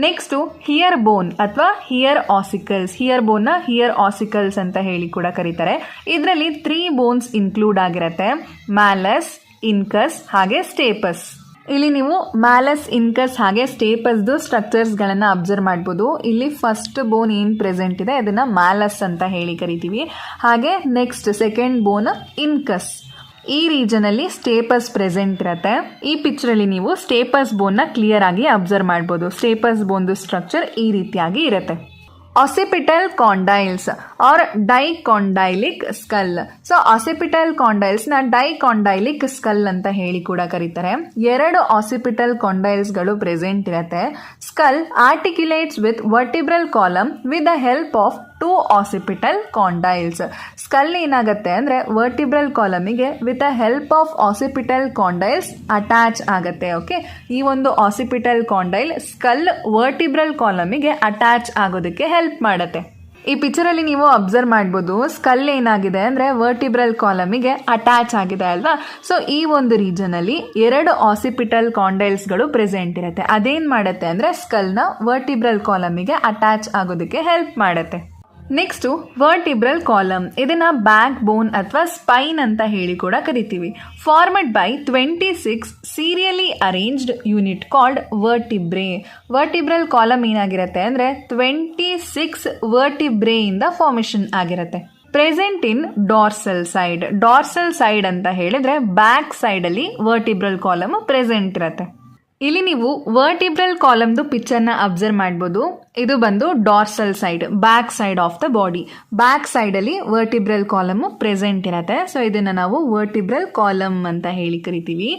ನೆಕ್ಸ್ಟು ಹಿಯರ್ ಬೋನ್ ಅಥವಾ ಹಿಯರ್ ಆಸಿಕಲ್ಸ್. ಹಿಯರ್ ಬೋನ್ನ ಹಿಯರ್ ಆಸಿಕಲ್ಸ್ ಅಂತ ಹೇಳಿ ಕೂಡ ಕರೀತಾರೆ. ಇದರಲ್ಲಿ 3 ಬೋನ್ಸ್ ಇನ್ಕ್ಲೂಡ್ ಆಗಿರುತ್ತೆ, ಮ್ಯಾಲಸ್, ಇನ್ಕಸ್ ಹಾಗೆ ಸ್ಟೇಪಸ್. ಇಲ್ಲಿ ನೀವು ಮ್ಯಾಲಸ್, ಇನ್ಕಸ್ ಹಾಗೆ ಸ್ಟೇಪಸ್ದು ಸ್ಟ್ರಕ್ಚರ್ಸ್ಗಳನ್ನು ಅಬ್ಸರ್ವ್ ಮಾಡ್ಬೋದು. ಇಲ್ಲಿ ಫಸ್ಟ್ ಬೋನ್ ಏನು ಪ್ರೆಸೆಂಟ್ ಇದೆ ಅದನ್ನು ಮ್ಯಾಲಸ್ ಅಂತ ಹೇಳಿ ಕರಿತೀವಿ. ಹಾಗೆ ನೆಕ್ಸ್ಟ್ ಸೆಕೆಂಡ್ ಬೋನ್ ಇನ್ಕಸ್. ಈ ರೀಜನಲ್ಲಿ ಸ್ಟೇಪಸ್ ಪ್ರೆಸೆಂಟ್ ಇರುತ್ತೆ. ಈ ಪಿಕ್ಚರಲ್ಲಿ ನೀವು ಸ್ಟೇಪಸ್ ಬೋನ್ನ ಕ್ಲಿಯರ್ ಆಗಿ ಅಬ್ಸರ್ವ್ ಮಾಡ್ಬೋದು. ಸ್ಟೇಪಸ್ ಬೋನ್ದು ಸ್ಟ್ರಕ್ಚರ್ ಈ ರೀತಿಯಾಗಿ ಇರುತ್ತೆ. Occipital condyles are dicondylic skull. So occipital ಕಾಂಡೈಲ್ಸ್ನ ಡೈಕಾಂಡೈಲಿಕ್ ಸ್ಕಲ್ ಅಂತ ಹೇಳಿ ಕೂಡ ಕರೀತಾರೆ. 2 ಆಸಿಪಿಟಲ್ ಕಾಂಡೈಲ್ಸ್ಗಳು ಪ್ರೆಸೆಂಟ್ ಇರುತ್ತೆ. Skull articulates with vertebral column with the help of 2 occipital condyles. Skull ಏನಾಗುತ್ತೆ ಅಂದರೆ ವರ್ಟಿಬ್ರಲ್ ಕಾಲಮಿಗೆ with the help of occipital condyles attach ಆಗುತ್ತೆ. ಓಕೆ, ಈ ಒಂದು ಆಸಿಪಿಟಲ್ ಕಾಂಡೈಲ್ ಸ್ಕಲ್ ವರ್ಟಿಬ್ರಲ್ ಕಾಲಮಿಗೆ ಅಟ್ಯಾಚ್ ಆಗೋದಕ್ಕೆ ಹೆಲ್ಪ್ ಮಾಡುತ್ತೆ. ಈ ಪಿಕ್ಚರಲ್ಲಿ ನೀವು ಅಬ್ಸರ್ವ್ ಮಾಡ್ಬೋದು, ಸ್ಕಲ್ ಏನಾಗಿದೆ ಅಂದರೆ ವರ್ಟಿಬ್ರಲ್ ಕಾಲಮಿಗೆ ಅಟ್ಯಾಚ್ ಆಗಿದೆ ಅಲ್ವಾ. ಸೊ ಈ ಒಂದು ರೀಜನಲ್ಲಿ 2 ಆಸಿಪಿಟಲ್ ಕಾಂಡೈಲ್ಸ್ಗಳು ಪ್ರೆಸೆಂಟ್ ಇರುತ್ತೆ. ಅದೇನು ಮಾಡುತ್ತೆ ಅಂದರೆ ಸ್ಕಲ್ನ ವರ್ಟಿಬ್ರಲ್ ಕಾಲಮಿಗೆ ಅಟ್ಯಾಚ್ ಆಗೋದಕ್ಕೆ ಹೆಲ್ಪ್ ಮಾಡುತ್ತೆ. Next vertebral column. ಇದನ್ನ ಬ್ಯಾಕ್ ಬೋನ್ ಅಥವಾ ಸ್ಪೈನ್ ಅಂತ ಹೇಳಿ ಕೂಡ ಕರಿತೀವಿ. Formed by 26 serially arranged unit called vertebrae. Vertebral column ಏನಾಗಿರುತ್ತೆ ಅಂದರೆ 26 ವರ್ಟಿಬ್ರೇಯಿಂದ ಫಾರ್ಮೇಷನ್ ಆಗಿರುತ್ತೆ. Present in dorsal side. Dorsal side ಅಂತ ಹೇಳಿದ್ರೆ ಬ್ಯಾಕ್ ಸೈಡಲ್ಲಿ ವರ್ಟಿಬ್ರಲ್ ಕಾಲಮ್ ಪ್ರೆಸೆಂಟ್ ಇರುತ್ತೆ. ಇಲ್ಲಿ ನೀವು ವರ್ಟಿಬ್ರಲ್ ಕಾಲಮ್ದು ಪಿಕ್ಚರ್ನ ಅಬ್ಸರ್ವ್ ಮಾಡ್ಬೋದು. ಇದು ಬಂದು dorsal side, back side of the body. Back ಸೈಡಲ್ಲಿ ವರ್ಟಿಬ್ರಲ್ ಕಾಲಮ್ ಪ್ರೆಸೆಂಟ್ ಇರುತ್ತೆ. ಸೊ ಇದನ್ನು ನಾವು ವರ್ಟಿಬ್ರಲ್ ಕಾಲಮ್ ಅಂತ ಹೇಳಿ ಕರಿತೀವಿ.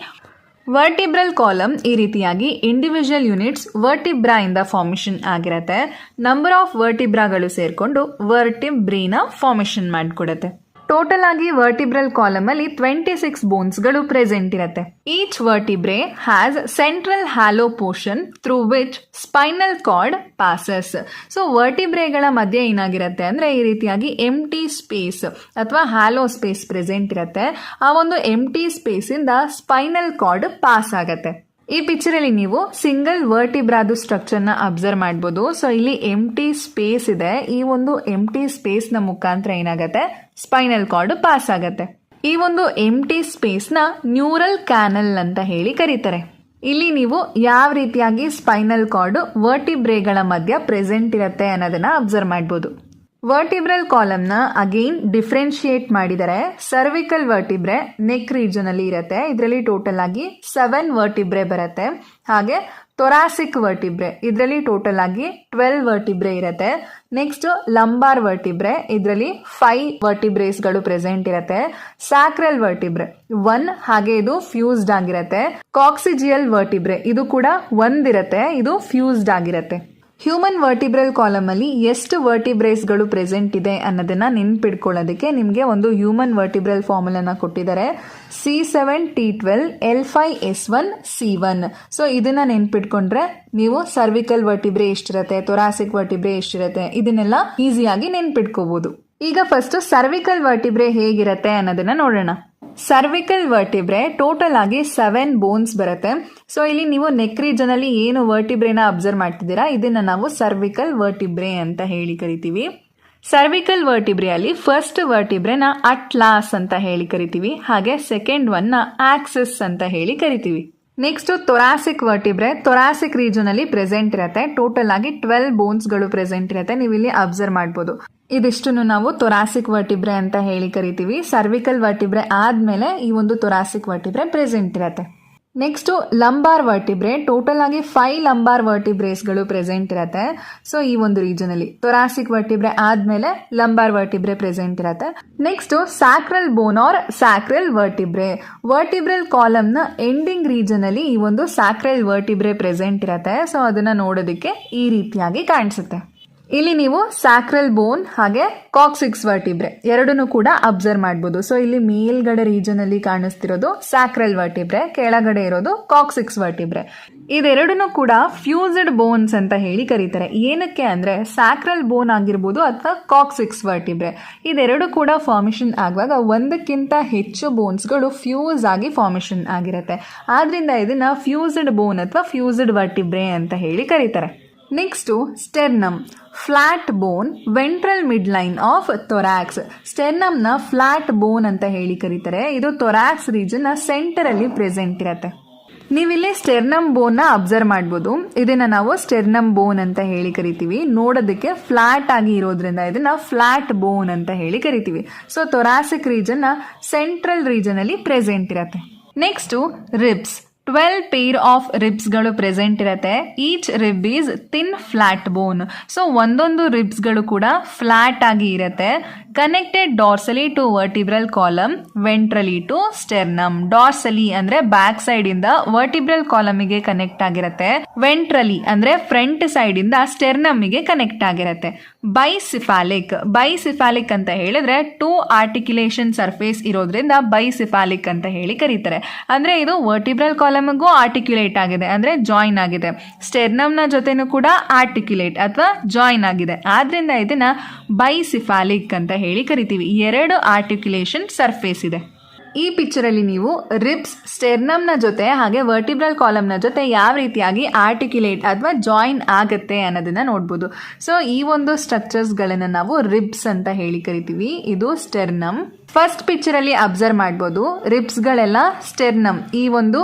ವರ್ಟಿಬ್ರಲ್ ಕಾಲಮ್ ಈ ರೀತಿಯಾಗಿ ಇಂಡಿವಿಜುವಲ್ ಯೂನಿಟ್ಸ್ ವರ್ಟಿಬ್ರಾ ಇಂದ ಫಾರ್ಮೇಷನ್ ಆಗಿರುತ್ತೆ. ನಂಬರ್ ಆಫ್ ವರ್ಟಿಬ್ರಾಗಳು ಸೇರಿಕೊಂಡು ವರ್ಟಿಬ್ರೇನ ಫಾರ್ಮೇಷನ್ ಮಾಡಿಕೊಡುತ್ತೆ. ಟೋಟಲ್ ಆಗಿ ವರ್ಟಿಬ್ರಲ್ ಕಾಲಮ್ ಅಲ್ಲಿ 26 ಬೋನ್ಸ್ಗಳು ಪ್ರೆಸೆಂಟ್ ಇರುತ್ತೆ. Each vertebrae has central hollow portion through which spinal cord passes. So ವರ್ಟಿಬ್ರೆಗಳ ಮಧ್ಯೆ ಏನಾಗಿರುತ್ತೆ ಅಂದರೆ ಈ ರೀತಿಯಾಗಿ ಎಂಟಿ ಸ್ಪೇಸ್ ಅಥವಾ ಹ್ಯಾಲೋ ಸ್ಪೇಸ್ ಪ್ರೆಸೆಂಟ್ ಇರುತ್ತೆ. ಆ ಒಂದು ಎಂಟಿ ಸ್ಪೇಸಿಂದ ಸ್ಪೈನಲ್ ಕಾರ್ಡ್ ಪಾಸ್ ಆಗುತ್ತೆ. ಈ ಪಿಕ್ಚರಲ್ಲಿ ನೀವು ಸಿಂಗಲ್ ವರ್ಟಿಬ್ರಾದು ಸ್ಟ್ರಕ್ಚರ್ನ ಅಬ್ಸರ್ವ್ ಮಾಡ್ಬೋದು. ಸೊ ಇಲ್ಲಿ ಎಂಟಿ ಸ್ಪೇಸ್ ಇದೆ. ಈ ಒಂದು ಎಂಟಿ ಸ್ಪೇಸ್ನ ಮುಖಾಂತರ ಏನಾಗುತ್ತೆ, ಸ್ಪೈನಲ್ ಕಾರ್ಡ್ ಪಾಸ್ ಆಗುತ್ತೆ. ಈ ಒಂದು ಎಂಟಿ ಸ್ಪೇಸ್ನ ನ್ಯೂರಲ್ ಕ್ಯಾನಲ್ ಅಂತ ಹೇಳಿ ಕರೀತಾರೆ. ಇಲ್ಲಿ ನೀವು ಯಾವ ರೀತಿಯಾಗಿ ಸ್ಪೈನಲ್ ಕಾರ್ಡ್ ವರ್ಟಿಬ್ರೆಗಳ ಮಧ್ಯ ಪ್ರೆಸೆಂಟ್ ಇರುತ್ತೆ ಅನ್ನೋದನ್ನ ಅಬ್ಸರ್ವ್ ಮಾಡ್ಬೋದು. ವರ್ಟಿಬ್ರಲ್ ಕಾಲಮ್ನ ಅಗೇನ್ ಡಿಫ್ರೆನ್ಶಿಯೇಟ್ ಮಾಡಿದರೆ ಸರ್ವಿಕಲ್ ವರ್ಟಿಬ್ರೆ ನೆಕ್ ರೀಜನ್ ಅಲ್ಲಿ ಇರುತ್ತೆ. ಇದರಲ್ಲಿ ಟೋಟಲ್ ಆಗಿ 7 ವರ್ಟಿಬ್ರೆ ಬರುತ್ತೆ. ಹಾಗೆ ತೊರಾಸಿಕ್ ವರ್ಟಿಬ್ರೆ, ಇದರಲ್ಲಿ ಟೋಟಲ್ ಆಗಿ 12 ವರ್ಟಿಬ್ರೆ ಇರುತ್ತೆ. ನೆಕ್ಸ್ಟ್ ಲಂಬಾರ್ ವರ್ಟಿಬ್ರೆ, ಇದರಲ್ಲಿ 5 ವರ್ಟಿಬ್ರೇಸ್ಗಳು ಪ್ರೆಸೆಂಟ್ ಇರುತ್ತೆ. ಸ್ಯಾಕ್ರಲ್ ವರ್ಟಿಬ್ರೆ 1, ಹಾಗೆ ಇದು ಫ್ಯೂಸ್ಡ್ ಆಗಿರುತ್ತೆ. ಕಾಕ್ಸಿಜಿಯಲ್ ವರ್ಟಿಬ್ರೆ ಇದು ಕೂಡ 1 ಇರುತ್ತೆ, ಇದು ಫ್ಯೂಸ್ಡ್ ಆಗಿರುತ್ತೆ. ಹ್ಯೂಮನ್ ವರ್ಟಿಬ್ರಲ್ ಕಾಲಮ್ ಅಲ್ಲಿ ಎಷ್ಟು ವರ್ಟಿಬ್ರೇಸ್ಗಳು ಪ್ರೆಸೆಂಟ್ ಇದೆ ಅನ್ನೋದನ್ನ ನೆನ್ಪಿಡ್ಕೊಳ್ಳೋದಕ್ಕೆ ನಿಮಗೆ ಒಂದು ಹ್ಯೂಮನ್ ವರ್ಟಿಬ್ರಲ್ ಫಾರ್ಮುಲಾನ ಕೊಟ್ಟಿದ್ದಾರೆ. C7T12 L5S1 C1. ಸೊ ಇದನ್ನ ನೆನ್ಪಿಟ್ಕೊಂಡ್ರೆ ನೀವು ಸರ್ವಿಕಲ್ ವರ್ಟಿಬ್ರೆ ಎಷ್ಟಿರುತ್ತೆ, ತೊರಾಸಿಕ್ ವರ್ಟಿಬ್ರೆ ಎಷ್ಟಿರುತ್ತೆ ಇದನ್ನೆಲ್ಲ ಈಸಿಯಾಗಿ ನೆನ್ಪಿಟ್ಕೋಬಹುದು. ಈಗ ಫಸ್ಟ್ ಸರ್ವಿಕಲ್ ವರ್ಟಿಬ್ರೆ ಹೇಗಿರುತ್ತೆ ಅನ್ನೋದನ್ನ ನೋಡೋಣ. ಸರ್ವಿಕಲ್ ವರ್ಟಿಬ್ರೆ ಟೋಟಲ್ ಆಗಿ 7 ಬೋನ್ಸ್ ಬರುತ್ತೆ. ಸೊ ಇಲ್ಲಿ ನೀವು ನೆಕ್ ರೀಜನ್ ಅಲ್ಲಿ ಏನು ವರ್ಟಿಬ್ರೆನ ಅಬ್ಸರ್ವ್ ಮಾಡ್ತಿದ್ದೀರಾ ಇದನ್ನ ನಾವು ಸರ್ವಿಕಲ್ ವರ್ಟಿಬ್ರೆ ಅಂತ ಹೇಳಿ ಕರಿತೀವಿ. ಸರ್ವಿಕಲ್ ವರ್ಟಿಬ್ರೆಯಲ್ಲಿ ಫಸ್ಟ್ ವರ್ಟಿಬ್ರೆನ ಅಟ್ಲಾಸ್ ಅಂತ ಹೇಳಿ ಕರಿತೀವಿ, ಹಾಗೆ ಸೆಕೆಂಡ್ ಒನ್ ನ ಆಕ್ಸಿಸ್ ಅಂತ ಹೇಳಿ ಕರಿತೀವಿ. ನೆಕ್ಸ್ಟ್ ತೊರಾಸಿಕ್ ವರ್ಟಿಬ್ರೆ ತೊರಾಸಿಕ್ ರೀಜನ್ ಅಲ್ಲಿ ಪ್ರೆಸೆಂಟ್ ಇರುತ್ತೆ. ಟೋಟಲ್ ಆಗಿ 12 ಬೋನ್ಸ್ ಗಳು ಪ್ರೆಸೆಂಟ್ ಇರುತ್ತೆ, ನೀವು ಇಲ್ಲಿ ಅಬ್ಸರ್ವ್ ಮಾಡಬಹುದು. ಇದಿಷ್ಟನ್ನು ನಾವು ತೊರಾಸಿಕ್ ವರ್ಟಿಬ್ರೆ ಅಂತ ಹೇಳಿ ಕರಿತೀವಿ. ಸರ್ವಿಕಲ್ ವರ್ಟಿಬ್ರೆ ಆದ್ಮೇಲೆ ಈ ಒಂದು ತೊರಾಸಿಕ್ ವರ್ಟಿಬ್ರೆ ಪ್ರೆಸೆಂಟ್ ಇರುತ್ತೆ. ನೆಕ್ಸ್ಟ್ ಲಂಬಾರ್ ವರ್ಟಿಬ್ರೆ ಟೋಟಲ್ ಆಗಿ 5 ಲಂಬಾರ್ ವರ್ಟಿಬ್ರೇಸ್ಗಳು ಪ್ರೆಸೆಂಟ್ ಇರುತ್ತೆ. ಸೊ ಈ ಒಂದು ರೀಜನ್ ಅಲ್ಲಿ ತೊರಾಸಿಕ್ ವರ್ಟಿಬ್ರೆ ಆದ್ಮೇಲೆ ಲಂಬಾರ್ ವರ್ಟಿಬ್ರೆ ಪ್ರೆಸೆಂಟ್ ಇರುತ್ತೆ. ನೆಕ್ಸ್ಟ್ ಸ್ಯಾಕ್ರಲ್ ಬೋನ್ ಆರ್ ಸ್ಯಾಕ್ರಲ್ ವರ್ಟಿಬ್ರೆ, ವರ್ಟಿಬ್ರಲ್ ಕಾಲಮ್ ನ ಎಂಡಿಂಗ್ ರೀಜನ್ ಅಲ್ಲಿ ಈ ಒಂದು ಸ್ಯಾಕ್ರಲ್ ವರ್ಟಿಬ್ರೆ ಪ್ರೆಸೆಂಟ್ ಇರುತ್ತೆ. ಸೊ ಅದನ್ನ ನೋಡೋದಕ್ಕೆ ಈ ರೀತಿಯಾಗಿ ಕಾಣಿಸುತ್ತೆ. ಇಲ್ಲಿ ನೀವು ಸ್ಯಾಕ್ರಲ್ ಬೋನ್ ಹಾಗೆ ಕಾಕ್ಸಿಕ್ಸ್ ವರ್ಟಿಬ್ರೆ ಎರಡನ್ನೂ ಕೂಡ ಅಬ್ಸರ್ವ್ ಮಾಡಬಹುದು. ಸೊ ಇಲ್ಲಿ ಮೇಲ್ಗಡೆ ರೀಜನ್ ಅಲ್ಲಿ ಕಾಣಿಸ್ತಿರೋದು ಸ್ಯಾಕ್ರಲ್ ವರ್ಟಿಬ್ರೆ, ಕೆಳಗಡೆ ಇರೋದು ಕಾಕ್ಸಿಕ್ಸ್ ವರ್ಟಿಬ್ರೆ. ಇದೆರಡನ್ನೂ ಕೂಡ ಫ್ಯೂಸ್ಡ್ ಬೋನ್ಸ್ ಅಂತ ಹೇಳಿ ಕರೀತಾರೆ. ಏನಕ್ಕೆ ಅಂದ್ರೆ ಸ್ಯಾಕ್ರಲ್ ಬೋನ್ ಆಗಿರ್ಬೋದು ಅಥವಾ ಕಾಕ್ಸಿಕ್ಸ್ ವರ್ಟಿಬ್ರೆ ಇದೆರಡು ಕೂಡ ಫಾರ್ಮೇಶನ್ ಆಗುವಾಗ ಒಂದಕ್ಕಿಂತ ಹೆಚ್ಚು ಬೋನ್ಸ್ಗಳು ಫ್ಯೂಸ್ ಆಗಿ ಫಾರ್ಮೇಶನ್ ಆಗಿರುತ್ತೆ. ಆದ್ರಿಂದ ಇದನ್ನ ಫ್ಯೂಸ್ಡ್ ಬೋನ್ ಅಥವಾ ಫ್ಯೂಸ್ಡ್ ವರ್ಟಿಬ್ರೆ ಅಂತ ಹೇಳಿ ಕರೀತಾರೆ. Next sternum, flat bone ventral mid line of thorax. Sternum ನ ಫ್ಲಾಟ್ ಬೋನ್ ಅಂತ ಹೇಳಿ ಕರೀತಾರೆ. ಇದು ತೊರಾಕ್ಸ್ ರೀಜನ್ ನ ಸೆಂಟರ್ ಅಲ್ಲಿ ಪ್ರೆಸೆಂಟ್ ಇರುತ್ತೆ. ನೀವಿಲ್ಲಿ ಸ್ಟೆರ್ನಮ್ ಬೋನ್ ನ ಅಬ್ಸರ್ವ್ ಮಾಡಬಹುದು. ಇದನ್ನ ನಾವು ಸ್ಟೆರ್ನಮ್ ಬೋನ್ ಅಂತ ಹೇಳಿ ಕರಿತೀವಿ. ನೋಡೋದಕ್ಕೆ ಫ್ಲಾಟ್ ಆಗಿ ಇರೋದ್ರಿಂದ ಇದನ್ನ ಫ್ಲಾಟ್ ಬೋನ್ ಅಂತ ಹೇಳಿ ಕರಿತೀವಿ. ಸೊ ತೊರಾಸಿಕ್ ರೀಜನ್ ನ ಸೆಂಟ್ರಲ್ ರೀಜನ್ ಅಲ್ಲಿ ಪ್ರೆಸೆಂಟ್ ಇರುತ್ತೆ. ನೆಕ್ಸ್ಟ್ ರಿಬ್ಸ್, 12 ಪೇರ್ ಆಫ್ ರಿಬ್ಸ್ಗಳು ಪ್ರೆಸೆಂಟ್ ಇರುತ್ತೆ. Each rib is thin flat bone. So ಒಂದೊಂದು ರಿಬ್ಸ್ಗಳು ಕೂಡ ಫ್ಲಾಟ್ ಆಗಿ ಇರುತ್ತೆ. Connected dorsally to vertebral column, ventrally to sternum. Dorsally ಅಂದ್ರೆ ಬ್ಯಾಕ್ ಸೈಡ್ ಇಂದ ವರ್ಟಿಬ್ರಲ್ ಕಾಲಮ್ಗೆ ಕನೆಕ್ಟ್ ಆಗಿರುತ್ತೆ. ವೆಂಟ್ರಲಿ ಅಂದ್ರೆ ಫ್ರಂಟ್ ಸೈಡ್ ಇಂದ ಸ್ಟೆರ್ನಮ್ಗೆ ಕನೆಕ್ಟ್ ಆಗಿರುತ್ತೆ. ಬೈಸಿಫಾಲಿಕ್, ಬೈಸಿಫಾಲಿಕ್ ಅಂತ ಹೇಳಿದ್ರೆ 2 ಆರ್ಟಿಕ್ಯುಲೇಷನ್ ಸರ್ಫೇಸ್ ಇರೋದ್ರಿಂದ ಬೈಸಿಫಾಲಿಕ್ ಅಂತ ಹೇಳಿ ಕರೀತಾರೆ. ಅಂದ್ರೆ ಇದು ವರ್ಟಿಬ್ರಲ್ ಕಾಲಮ್ಗೂ ಆರ್ಟಿಕ್ಯುಲೇಟ್ ಆಗಿದೆ, ಅಂದ್ರೆ ಜಾಯಿನ್ ಆಗಿದೆ. ಸ್ಟೆರ್ನಮ್ ನ ಜೊತೆನೂ ಕೂಡ ಆರ್ಟಿಕ್ಯುಲೇಟ್ ಅಥವಾ ಜಾಯಿನ್ ಆಗಿದೆ. ಆದ್ರಿಂದ ಇದನ್ನ ಬೈಸಿಫಾಲಿಕ್ ಅಂತ ಹೇಳಿ ಕರಿತೀವಿ. 2 ಆರ್ಟಿಕ್ಯುಲೇಷನ್ ಸರ್ಫೇಸ್ ಇದೆ. ಈ ಪಿಕ್ಚರ್ ಅಲ್ಲಿ ನೀವು ರಿಬ್ಸ್ ಸ್ಟೆರ್ನಮ್ ನ ಜೊತೆ ಹಾಗೆ ವರ್ಟಿಬ್ರಲ್ ಕಾಲಮ್ ನ ಜೊತೆ ಯಾವ ರೀತಿಯಾಗಿ ಆರ್ಟಿಕ್ಯುಲೇಟ್ ಅಥವಾ ಜಾಯಿನ್ ಆಗುತ್ತೆ ಅನ್ನೋದನ್ನ ನೋಡ್ಬೋದು. ಸೊ ಈ ಒಂದು ಸ್ಟ್ರಕ್ಚರ್ಸ್ ಗಳನ್ನ ನಾವು ರಿಬ್ಸ್ ಅಂತ ಹೇಳಿ ಕರಿತೀವಿ. ಇದು ಸ್ಟೆರ್ನಮ್. ಫಸ್ಟ್ ಪಿಕ್ಚರ್ ಅಲ್ಲಿ ಅಬ್ಸರ್ವ್ ಮಾಡಬಹುದು, ರಿಬ್ಸ್ ಗಳೆಲ್ಲ ಸ್ಟೆರ್ನಮ್ ಈ ಒಂದು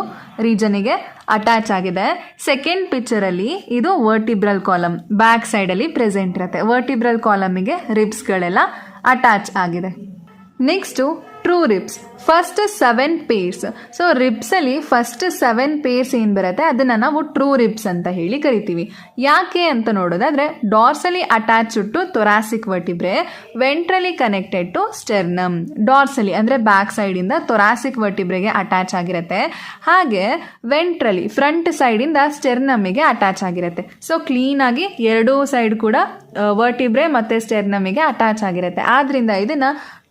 ರೀಜನ್ಗೆ ಅಟ್ಯಾಚ್ ಆಗಿದೆ. ಸೆಕೆಂಡ್ ಪಿಕ್ಚರ್ ಅಲ್ಲಿ ಇದು ವರ್ಟಿಬ್ರಲ್ ಕಾಲಮ್ ಬ್ಯಾಕ್ ಸೈಡ್ ಅಲ್ಲಿ ಪ್ರೆಸೆಂಟ್ ಇರುತ್ತೆ. ವರ್ಟಿಬ್ರಲ್ ಕಾಲಮ್ಗೆ ರಿಬ್ಸ್ ಗಳೆಲ್ಲ ಅಟ್ಯಾಚ್ ಆಗಿದೆ. Next true ribs, first 7 pairs. So ribs ಅಲ್ಲಿ ಫಸ್ಟ್ 7 ಪೇರ್ಸ್ ಏನ್ ಬರುತ್ತೆ ಅದನ್ನ ನಾವು ಟ್ರೂ ರಿಬ್ಸ್ ಅಂತ ಹೇಳಿ ಕರಿತೀವಿ. ಯಾಕೆ ಅಂತ ನೋಡೋದಾದ್ರೆ ಡಾರ್ಸಲಿ attach to ತೊರಾಸಿಕ್ ವರ್ಟಿಬ್ರೆ, ವೆಂಟ್ರಲಿ connected to sternum. Dorsally ಅಂದ್ರೆ ಬ್ಯಾಕ್ ಸೈಡ್ ಇಂದ ತೊರಾಸಿಕ್ ವರ್ಟಿಬ್ರೆಗೆ ಅಟ್ಯಾಚ್ ಆಗಿರುತ್ತೆ, ಹಾಗೆ ವೆಂಟ್ರಲಿ ಫ್ರಂಟ್ ಸೈಡ್ ಇಂದ ಸ್ಟೆರ್ನಮ್ಗೆ ಅಟ್ಯಾಚ್ ಆಗಿರುತ್ತೆ. ಸೊ ಕ್ಲೀನ್ ಆಗಿ ಎರಡೂ ಸೈಡ್ ಕೂಡ ವರ್ಟಿಬ್ರೆ ಮತ್ತೆ ಸ್ಟೆರ್ನಮ್ಗೆ ಅಟ್ಯಾಚ್ ಆಗಿರುತ್ತೆ. ಆದ್ರಿಂದ ಇದನ್ನ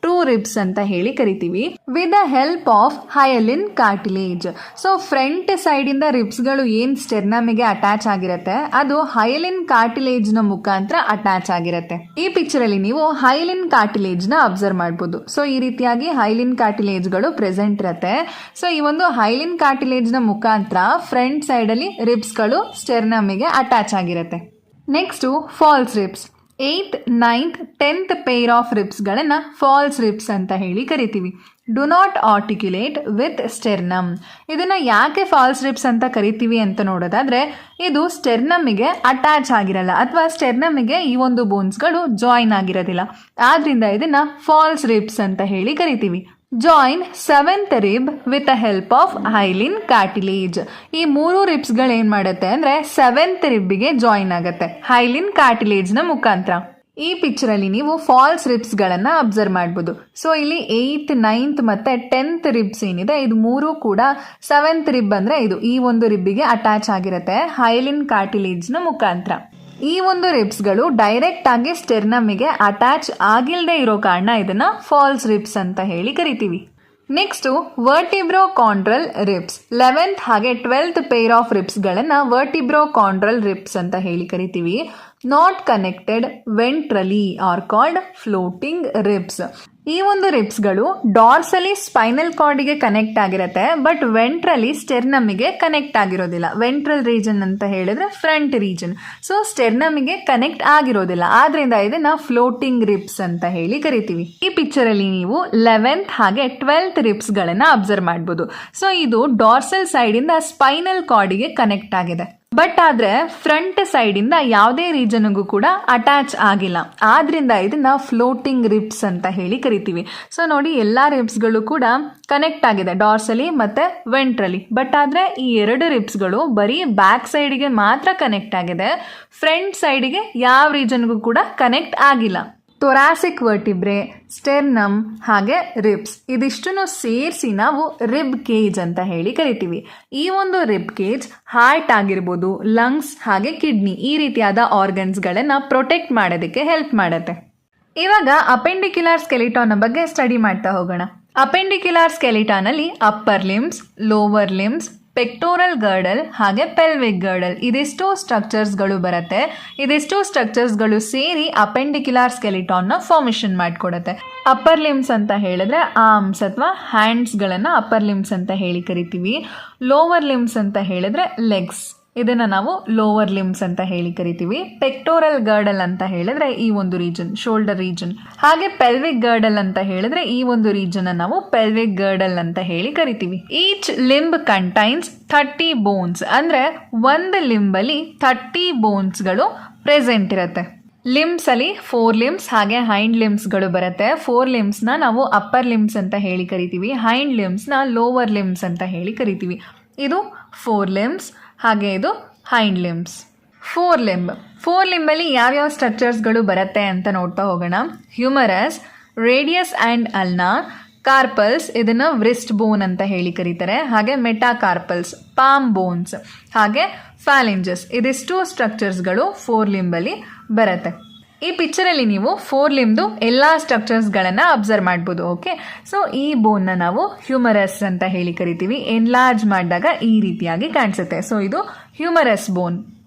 ಟ್ರೂ ರಿಬ್ಸ್ ಅಂತ ಹೇಳಿ ಕರಿತೀವಿ. With the help of hyaline cartilage. So front side ಇಂದ ರಿಬ್ಸ್ ಗಳು ಏನ್ ಸ್ಟೆರ್ನಮ್ಗೆ ಅಟ್ಯಾಚ್ ಆಗಿರುತ್ತೆ ಅದು ಹಯಲಿನ್ ಕಾರ್ಟಿಲೇಜ್ ನ ಮುಖಾಂತರ ಅಟ್ಯಾಚ್ ಆಗಿರುತ್ತೆ. ಈ ಪಿಕ್ಚರ್ ಅಲ್ಲಿ ನೀವು ಹಯಲಿನ್ ಕಾರ್ಟಿಲೇಜ್ ನ ಅಬ್ಸರ್ವ್ ಮಾಡಬಹುದು. ಸೊ ಈ ರೀತಿಯಾಗಿ ಹಯಲಿನ್ ಕಾರ್ಟಿಲೇಜ್ ಗಳು ಪ್ರೆಸೆಂಟ್ ಇರುತ್ತೆ. ಸೊ ಈ ಒಂದು ಹಯಲಿನ್ ಕಾರ್ಟಿಲೇಜ್ ನ ಮುಖಾಂತರ ಫ್ರಂಟ್ ಸೈಡ್ ಅಲ್ಲಿ ರಿಬ್ಸ್ ಗಳು ಸ್ಟೆರ್ನಮ್ಗೆ ಅಟ್ಯಾಚ್ ಆಗಿರುತ್ತೆ. Next false ribs, 8th, 9th, 10th pair of ribs ಗಳನ್ನ ಫಾಲ್ಸ್ ರಿಬ್ಸ್ ಅಂತ ಹೇಳಿ ಕರಿತೀವಿ. Do not articulate with sternum. ಇದನ್ನ ಯಾಕೆ ಫಾಲ್ಸ್ ರಿಬ್ಸ್ ಅಂತ ಕರಿತೀವಿ ಅಂತ ನೋಡೋದಾದ್ರೆ ಇದು ಸ್ಟೆರ್ನಮ್ಗೆ ಅಟ್ಯಾಚ್ ಆಗಿರಲ್ಲ ಅಥವಾ ಸ್ಟೆರ್ನಮ್ಗೆ ಈ ಒಂದು ಬೋನ್ಸ್ಗಳು ಜಾಯಿನ್ ಆಗಿರೋದಿಲ್ಲ. ಆದ್ರಿಂದ ಇದನ್ನ ಫಾಲ್ಸ್ ರಿಬ್ಸ್ ಅಂತ ಹೇಳಿ ಕರಿತೀವಿ. Join seventh rib with a help of hyaline cartilage. ಈ 3 ರಿಬ್ಸ್ಗಳು ಏನು ಮಾಡುತ್ತೆ ಅಂದರೆ ಸೆವೆಂತ್ ರಿಬ್ಬಿಗೆ ಜಾಯಿನ್ ಆಗುತ್ತೆ ಹೈಲಿನ್ ಕಾರ್ಟಿಲೇಜ್ನ ಮುಖಾಂತರ. ಈ ಪಿಕ್ಚರಲ್ಲಿ ನೀವು ಫಾಲ್ಸ್ ರಿಬ್ಸ್ಗಳನ್ನು ಅಬ್ಸರ್ವ್ ಮಾಡ್ಬೋದು. ಸೊ ಇಲ್ಲಿ 8th 9th ಮತ್ತು 10th ರಿಬ್ಸ್ ಏನಿದೆ ಇದು 3 ಕೂಡ 7th ರಿಬ್ ಅಂದರೆ ಈ ಒಂದು ರಿಬ್ಬಿಗೆ ಅಟ್ಯಾಚ್ ಆಗಿರುತ್ತೆ ಹೈಲಿನ್ ಕಾರ್ಟಿಲೇಜ್ನ ಮುಖಾಂತರ. ಈ ಒಂದು ರಿಬ್ಸ್ಗಳು ಡೈರೆಕ್ಟ್ ಆಗಿ ಸ್ಟೆರ್ನಮಿಗೆ ಅಟ್ಯಾಚ್ ಆಗಿಲ್ಲದೆ ಇರೋ ಕಾರಣ ಇದನ್ನ ಫಾಲ್ಸ್ ರಿಬ್ಸ್ ಅಂತ ಹೇಳಿ ಕರಿತೀವಿ. Next ವರ್ಟಿಬ್ರೋಕಾಂಡ್ರಲ್ ribs. 11th ಹಾಗೆ 12th ಪೇರ್ ಆಫ್ ರಿಬ್ಸ್ಗಳನ್ನು ವರ್ಟಿಬ್ರೋಕಾಂಡ್ರಲ್ ರಿಬ್ಸ್ ಅಂತ ಹೇಳಿ ಕರಿತೀವಿ. Not connected ventrally are called floating ribs. ಈ ಒಂದು ರಿಬ್ಸ್ಗಳು ಡಾರ್ಸಲಿ ಸ್ಪೈನಲ್ ಕಾರ್ಡಿಗೆ ಕನೆಕ್ಟ್ ಆಗಿರುತ್ತೆ, ಬಟ್ ವೆಂಟ್ರಲಿ ಸ್ಟೆರ್ನಮಿಗೆ ಕನೆಕ್ಟ್ ಆಗಿರೋದಿಲ್ಲ. ವೆಂಟ್ರಲ್ ರೀಜನ್ ಅಂತ ಹೇಳಿದ್ರೆ ಫ್ರಂಟ್ ರೀಜನ್, ಸೊ ಸ್ಟೆರ್ನಮಿಗೆ ಕನೆಕ್ಟ್ ಆಗಿರೋದಿಲ್ಲ. ಆದ್ರಿಂದ ಇದನ್ನ ಫ್ಲೋಟಿಂಗ್ ರಿಬ್ಸ್ ಅಂತ ಹೇಳಿ ಕರಿತೀವಿ. ಈ ಪಿಕ್ಚರ್ ಅಲ್ಲಿ ನೀವು 11th ಹಾಗೆ 12th ರಿಬ್ಸ್ ಗಳನ್ನ ಅಬ್ಸರ್ವ್ ಮಾಡಬಹುದು. ಸೊ ಇದು ಡಾರ್ಸಲ್ ಸೈಡ್ ಇಂದ ಸ್ಪೈನಲ್ ಕಾರ್ಡಿಗೆ ಕನೆಕ್ಟ್ ಆಗಿದೆ, ಬಟ್ ಆದ್ರೆ ಫ್ರಂಟ್ ಸೈಡ್ ಇಂದ ಯಾವುದೇ ರೀಜನ್ಗೂ ಕೂಡ ಅಟ್ಯಾಚ್ ಆಗಿಲ್ಲ. ಆದ್ರಿಂದ ಇದನ್ನ ಫ್ಲೋಟಿಂಗ್ ರಿಬ್ಸ್ ಅಂತ ಹೇಳಿ ಕರಿತೀವಿ. ಸೊ ನೋಡಿ, ಎಲ್ಲಾ ರಿಬ್ಸ್ಗಳು ಕೂಡ ಕನೆಕ್ಟ್ ಆಗಿದೆ ಡಾರ್ಸಲಿ ಮತ್ತೆ ವೆಂಟ್ರಲಿ, ಬಟ್ ಆದ್ರೆ ಈ 2 ರಿಬ್ಸ್ಗಳು ಬರೀ ಬ್ಯಾಕ್ ಸೈಡ್ಗೆ ಮಾತ್ರ ಕನೆಕ್ಟ್ ಆಗಿದೆ. ಫ್ರಂಟ್ ಸೈಡ್ಗೆ ಯಾವ ರೀಜನ್ಗೂ ಕೂಡ ಕನೆಕ್ಟ್ ಆಗಿಲ್ಲ. ಥೊರಾಸಿಕ್ ವರ್ಟಿಬ್ರೆ, ಸ್ಟೆರ್ನಮ್ ಹಾಗೆ ರಿಬ್ಸ್ ಇದಿಷ್ಟನ್ನು ಸೇರಿಸಿ ನಾವು ರಿಬ್ ಕೇಜ್ ಅಂತ ಹೇಳಿ ಕರಿತೀವಿ. ಈ ಒಂದು ರಿಬ್ ಕೇಜ್ ಹಾರ್ಟ್ ಆಗಿರ್ಬೋದು, ಲಂಗ್ಸ್ ಹಾಗೆ ಕಿಡ್ನಿ ಈ ರೀತಿಯಾದ ಆರ್ಗನ್ಸ್ಗಳನ್ನು ಪ್ರೊಟೆಕ್ಟ್ ಮಾಡೋದಕ್ಕೆ ಹೆಲ್ಪ್ ಮಾಡುತ್ತೆ. ಇವಾಗ ಅಪೆಂಡಿಕ್ಯುಲಾರ್ ಸ್ಕೆಲಿಟಾನ್ ಬಗ್ಗೆ ಸ್ಟಡಿ ಮಾಡ್ತಾ ಹೋಗೋಣ. ಅಪೆಂಡಿಕ್ಯುಲಾರ್ ಸ್ಕೆಲಿಟಾನ್ ಅಲ್ಲಿ upper limbs, lower limbs, pectoral girdle ಹಾಗೆ ಪೆಲ್ವಿಕ್ ಗರ್ಡಲ್ ಇದಿಷ್ಟು ಸ್ಟ್ರಕ್ಚರ್ಸ್ಗಳು ಬರುತ್ತೆ. ಇದಿಷ್ಟು ಸ್ಟ್ರಕ್ಚರ್ಸ್ಗಳು ಸೇರಿ ಅಪೆಂಡಿಕ್ಯುಲಾರ್ ಸ್ಕೆಲಿಟಾನ್ನ ಫಾರ್ಮೇಷನ್ ಮಾಡಿಕೊಡುತ್ತೆ. ಅಪ್ಪರ್ ಲಿಮ್ಸ್ ಅಂತ ಹೇಳಿದ್ರೆ ಆರ್ಮ್ಸ್ ಅಥವಾ ಹ್ಯಾಂಡ್ಸ್ಗಳನ್ನು ಅಪ್ಪರ್ ಲಿಮ್ಸ್ ಅಂತ ಹೇಳಿ ಕರಿತೀವಿ. ಲೋವರ್ ಲಿಮ್ಸ್ ಅಂತ ಹೇಳಿದ್ರೆ ಲೆಗ್ಸ್, ಇದನ್ನ ನಾವು ಲೋವರ್ ಲಿಮ್ಸ್ ಅಂತ ಹೇಳಿ ಕರಿತೀವಿ. ಪೆಕ್ಟೋರಲ್ ಗರ್ಡಲ್ ಅಂತ ಹೇಳಿದ್ರೆ ಈ ಒಂದು ರೀಜನ್, ಶೋಲ್ಡರ್ ರೀಜನ್. ಹಾಗೆ ಪೆಲ್ವಿಕ್ ಗರ್ಡಲ್ ಅಂತ ಹೇಳಿದ್ರೆ ಈ ಒಂದು ರೀಜನ್ ನಾವು ಪೆಲ್ವಿಕ್ ಗರ್ಡಲ್ ಅಂತ ಹೇಳಿ ಕರಿತೀವಿ. ಈಚ್ ಲಿಂಬ್ ಕಂಟೈನ್ಸ್ 30 ಬೋನ್ಸ್, ಅಂದ್ರೆ ಒಂದು ಲಿಂಬಲ್ಲಿ 30 ಬೋನ್ಸ್ಗಳು ಪ್ರೆಸೆಂಟ್ ಇರುತ್ತೆ. ಲಿಮ್ಸ್ ಅಲ್ಲಿ 4 ಲಿಮ್ಸ್ ಹಾಗೆ ಹೈಂಡ್ ಲಿಮ್ಸ್ಗಳು ಬರುತ್ತೆ. 4 ಲಿಮ್ಸ್ನ ನಾವು ಅಪ್ಪರ್ ಲಿಮ್ಸ್ ಅಂತ ಹೇಳಿ ಕರಿತೀವಿ, ಹೈಂಡ್ ಲಿಮ್ಸ್ನ ಲೋವರ್ ಲಿಮ್ಸ್ ಅಂತ ಹೇಳಿ ಕರಿತೀವಿ. ಇದು 4 ಲಿಮ್ಸ್ ಹಾಗೆ ಇದು ಹೈಂಡ್ ಲಿಮ್ಸ್. 4 ಲಿಂಬಲ್ಲಿ ಯಾವ್ಯಾವ ಸ್ಟ್ರಕ್ಚರ್ಸ್ಗಳು ಬರುತ್ತೆ ಅಂತ ನೋಡ್ತಾ ಹೋಗೋಣ. ಹ್ಯೂಮರಸ್, ರೇಡಿಯಸ್ ಆ್ಯಂಡ್ ಅಲ್ನಾ, ಕಾರ್ಪಲ್ಸ್ ಇದನ್ನು ವ್ರಿಸ್ಟ್ ಬೋನ್ ಅಂತ ಹೇಳಿ ಕರೀತಾರೆ, ಹಾಗೆ ಮೆಟಾಕಾರ್ಪಲ್ಸ್, ಪಾಮ್ ಬೋನ್ಸ್ ಹಾಗೆ ಫ್ಯಾಲಿಂಜಸ್ ಇದಿಷ್ಟು ಸ್ಟ್ರಕ್ಚರ್ಸ್ಗಳು 4 ಲಿಂಬಲ್ಲಿ ಬರುತ್ತೆ. ಈ ಪಿಕ್ಚರಲ್ಲಿ ನೀವು 4 ಲಿಮ್ದು ಎಲ್ಲ ಸ್ಟ್ರಕ್ಚರ್ಸ್ಗಳನ್ನು ಅಬ್ಸರ್ವ್ ಮಾಡ್ಬೋದು. ಓಕೆ, ಸೊ ಈ ಬೋನ್ನ ನಾವು ಹ್ಯೂಮರಸ್ ಅಂತ ಹೇಳಿ ಕರಿತೀವಿ. ಎನ್ಲಾರ್ಜ್ ಮಾಡಿದಾಗ ಈ ರೀತಿಯಾಗಿ ಕಾಣಿಸುತ್ತೆ. ಸೊ ಇದು humerus bone.